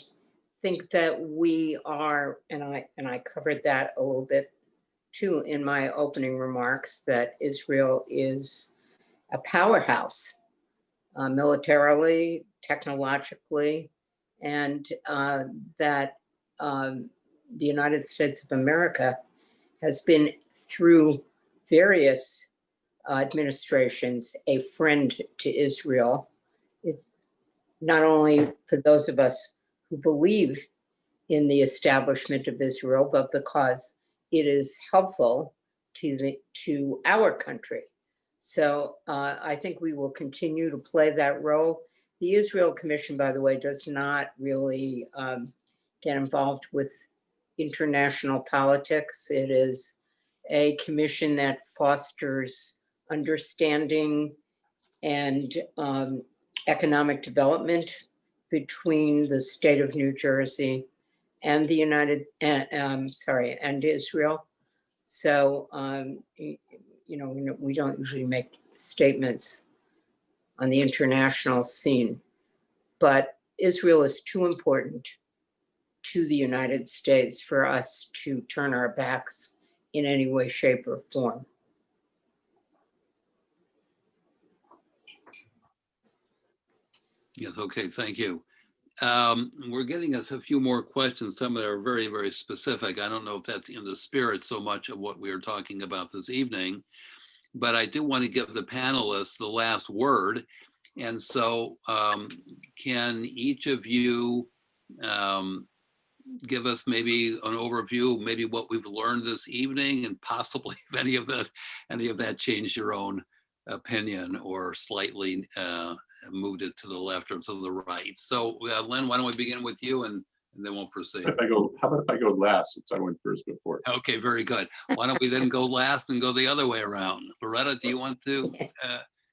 think that we are, and I covered that a little bit too in my opening remarks, that Israel is a powerhouse militarily, technologically, and that the United States of America has been, through various administrations, a friend to Israel. Not only for those of us who believe in the establishment of Israel, but because it is helpful to our country. So I think we will continue to play that role. The Israel Commission, by the way, does not really get involved with international politics. It is a commission that fosters understanding and economic development between the state of New Jersey and the and Israel. So, we don't usually make statements on the international scene, but Israel is too important to the United States for us to turn our backs in any way, shape, or form. Yes, okay, thank you. We're getting us a few more questions. Some of them are very, very specific. I don't know if that's in the spirit so much of what we are talking about this evening, but I do want to give the panelists the last word. And so can each of you give us maybe an overview, maybe what we've learned this evening, and possibly if any of that changed your own opinion or slightly moved it to the left or to the right. So Len, why don't we begin with you and then we'll proceed. How about if I go last, since I went first before? Okay, very good. Why don't we then go last and go the other way around? Loretta, do you want to?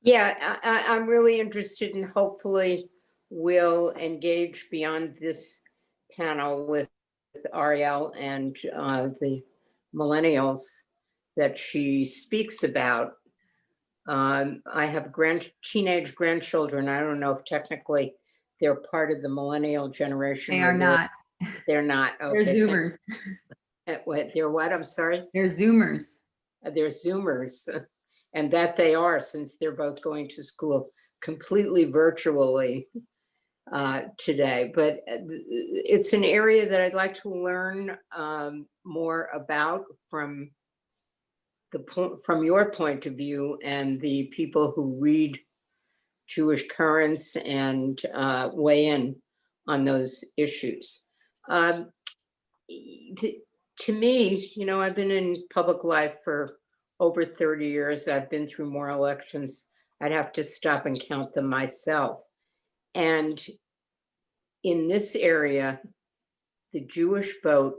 Yeah, I'm really interested in, hopefully we'll engage beyond this panel with Arielle and the millennials that she speaks about. I have teenage grandchildren. I don't know if technically they're part of the millennial generation. They are not. They're not. Okay. They're Zoomers. They're what? I'm sorry? They're Zoomers. They're Zoomers. And that they are, since they're both going to school completely virtually today. But it's an area that I'd like to learn more about from your point of view and the people who read Jewish Currents and weigh in on those issues. To me, I've been in public life for over 30 years. I've been through more elections. I'd have to stop and count them myself. And in this area, the Jewish vote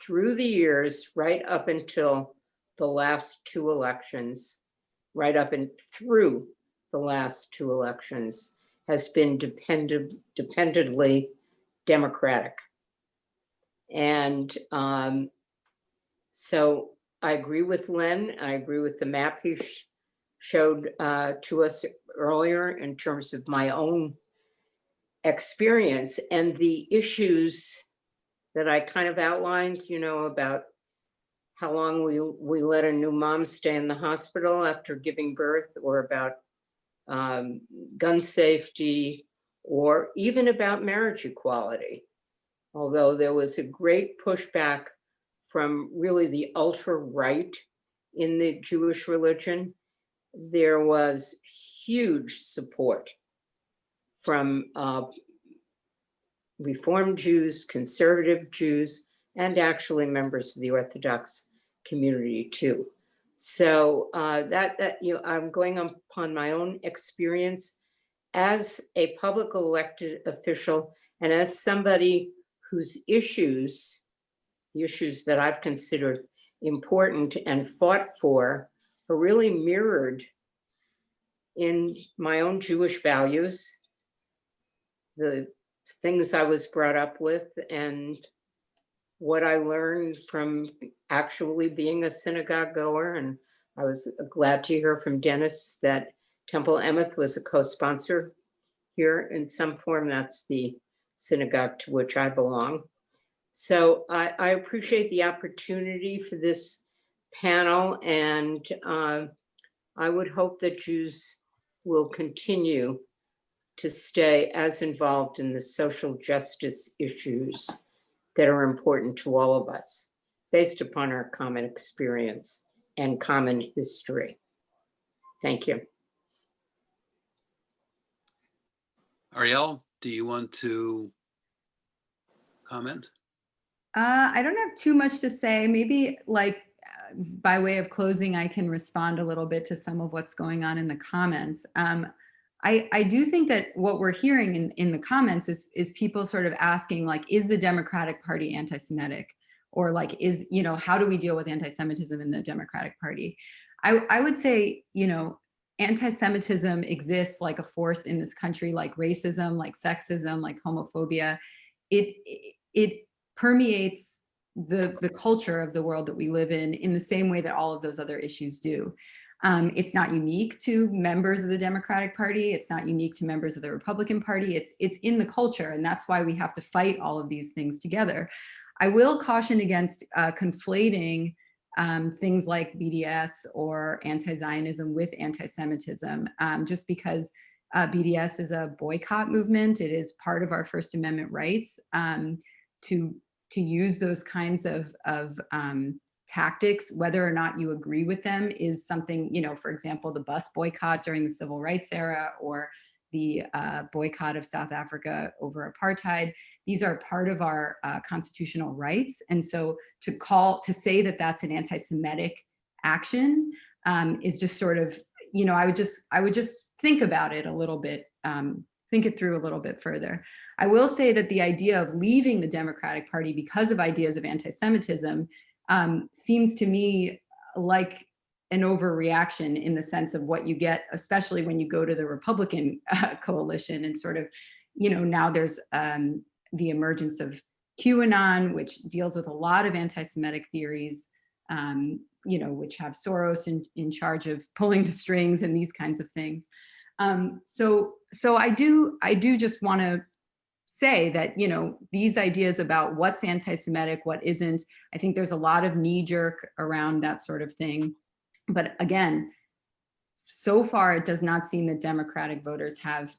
through the years, right up until the last two elections, right up and through the last two elections, has been dependently Democratic. And so I agree with Len. I agree with the map he showed to us earlier in terms of my own experience and the issues that I kind of outlined, about how long we let a new mom stay in the hospital after giving birth, or about gun safety, or even about marriage equality. Although there was a great pushback from really the ultra-right in the Jewish religion, there was huge support from Reform Jews, conservative Jews, and actually members of the Orthodox community too. So I'm going upon my own experience as a public elected official and as somebody whose issues, the issues that I've considered important and fought for, are really mirrored in my own Jewish values, the things I was brought up with, and what I learned from actually being a synagogue goer. And I was glad to hear from Dennis that Temple Emeth was a co-sponsor here in some form. That's the synagogue to which I belong. So I appreciate the opportunity for this panel, and I would hope that Jews will continue to stay as involved in the social justice issues that are important to all of us, based upon our common experience and common history. Thank you. Arielle, do you want to comment? I don't have too much to say. Maybe by way of closing, I can respond a little bit to some of what's going on in the comments. I do think that what we're hearing in the comments is people sort of asking, is the Democratic Party anti-Semitic? or like, is, you know, how do we deal with anti-Semitism in the Democratic Party? I would say, you know, anti-Semitism exists like a force in this country, like racism, like sexism, like homophobia. It permeates the culture of the world that we live in the same way that all of those other issues do. It's not unique to members of the Democratic Party. It's not unique to members of the Republican Party. It's in the culture, and that's why we have to fight all of these things together. I will caution against conflating things like BDS or anti-Zionism with anti-Semitism, just because BDS is a boycott movement. It is part of our First Amendment rights to use those kinds of tactics, whether or not you agree with them, is something, you know, for example, the bus boycott during the civil rights era, or the boycott of South Africa over apartheid. These are part of our constitutional rights. And so to say that that's an anti-Semitic action is just sort of, you know, I would just think about it a little bit, think it through a little bit further. I will say that the idea of leaving the Democratic Party because of ideas of anti-Semitism seems to me like an overreaction, in the sense of what you get, especially when you go to the Republican coalition, and sort of, you know, now there's the emergence of QAnon, which deals with a lot of anti-Semitic theories, you know, which have Soros in charge of pulling the strings and these kinds of things. So I do just want to say that, you know, these ideas about what's anti-Semitic, what isn't, I think there's a lot of knee-jerk around that sort of thing. But again, so far it does not seem that Democratic voters have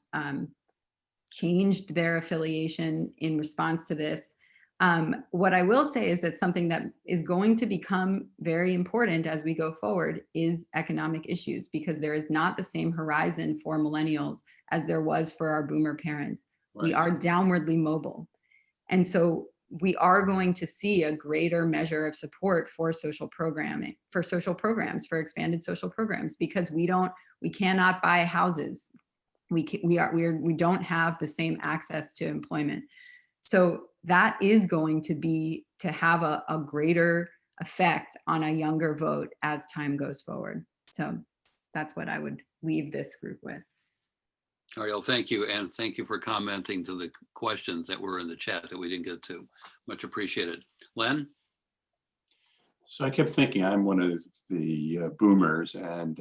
changed their affiliation in response to this. What I will say is that something that is going to become very important as we go forward is economic issues, because there is not the same horizon for millennials as there was for our boomer parents. Right. We are downwardly mobile. And so we are going to see a greater measure of support for social programming, for social programs, for expanded social programs, because we cannot buy houses. We don't have the same access to employment. So that is going to have a greater effect on a younger vote as time goes forward. So that's what I would leave this group with. Arielle, thank you. And thank you for commenting to the questions that were in the chat that we didn't get to. Much appreciated. Len? So I kept thinking, I'm one of the boomers, and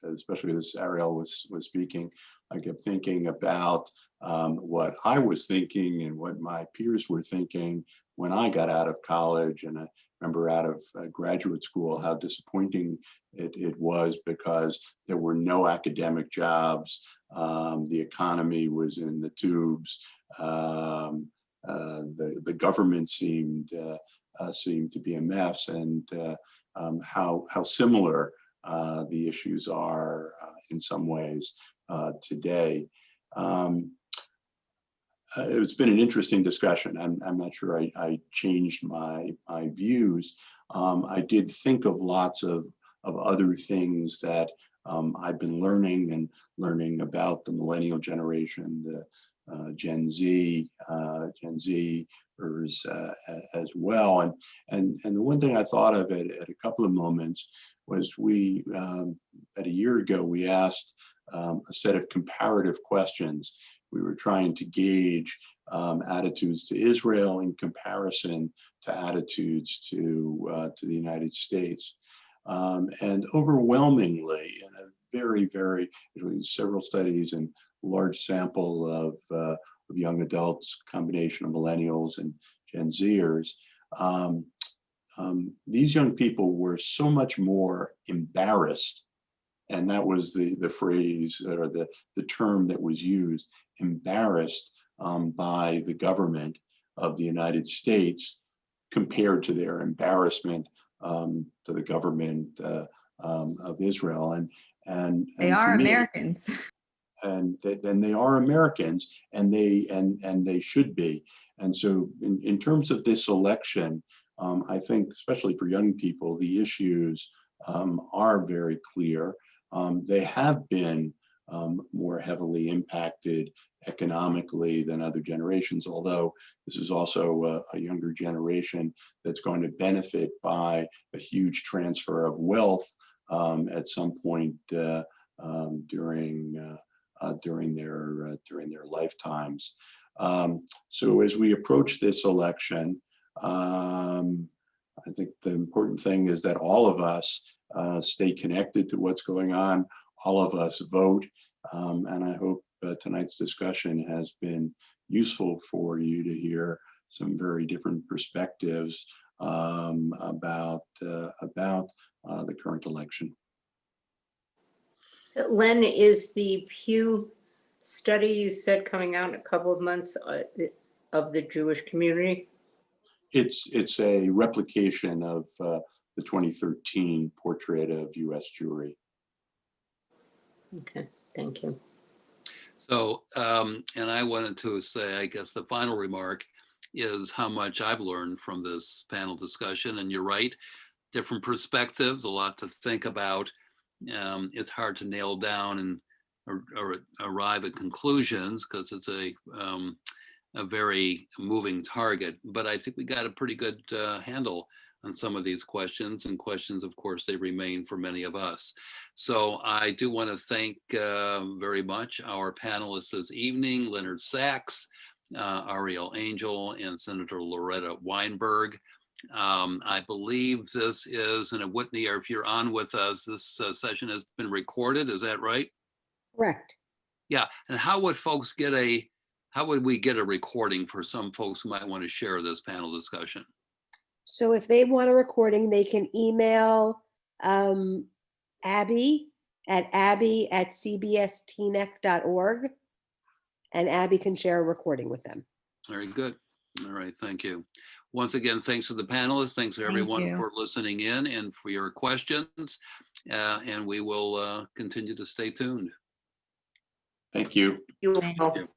especially as Arielle was speaking, I kept thinking about what I was thinking and what my peers were thinking when I got out of college. And I remember out of graduate school, how disappointing it was, because there were no academic jobs. The economy was in the tubes. The government seemed to be a mess, and how similar the issues are in some ways today. It's been an interesting discussion. I'm not sure I changed my views. I did think of lots of other things that I've been learning about the millennial generation, the Gen Zers as well. And the one thing I thought of at a couple of moments was about a year ago, we asked a set of comparative questions. We were trying to gauge attitudes to Israel in comparison to attitudes to the United States. And overwhelmingly, in a very, several studies and large sample of young adults, combination of millennials and Gen Zers, these young people were so much more embarrassed, and that was the phrase or the term that was used, embarrassed by the government of the United States compared to their embarrassment to the government of Israel. And they are Americans. And then they are Americans, and they should be. And so in terms of this election, I think, especially for young people, the issues are very clear. They have been more heavily impacted economically than other generations, although this is also a younger generation that's going to benefit by a huge transfer of wealth at some point during their lifetimes. So as we approach this election, I think the important thing is that all of us stay connected to what's going on. All of us vote. And I hope tonight's discussion has been useful for you to hear some very different perspectives about the current election. Len, is the Pew study you said coming out in a couple of months of the Jewish community? It's a replication of the 2013 portrait of U.S. Jewry. Okay, thank you. So, and I wanted to say, I guess the final remark is how much I've learned from this panel discussion. And you're right, different perspectives, a lot to think about. It's hard to nail down and or arrive at conclusions because it's a very moving target. But I think we got a pretty good handle on some of these questions, and questions, of course, they remain for many of us. So I do want to thank very much our panelists this evening, Leonard Saxe, Arielle Angel, and Senator Loretta Weinberg. I believe this is, and Whitney, or if you're on with us, this session has been recorded, is that right? Correct. Yeah, and how would folks get how would we get a recording for some folks who might want to share this panel discussion? So if they want a recording, they can email Abby at cbstnec.org, and Abby can share a recording with them. Very good. All right, thank you. Once again, thanks to the panelists. Thanks to everyone you. for listening in and for your questions. And we will continue to stay tuned. Thank you. You Thank all. you.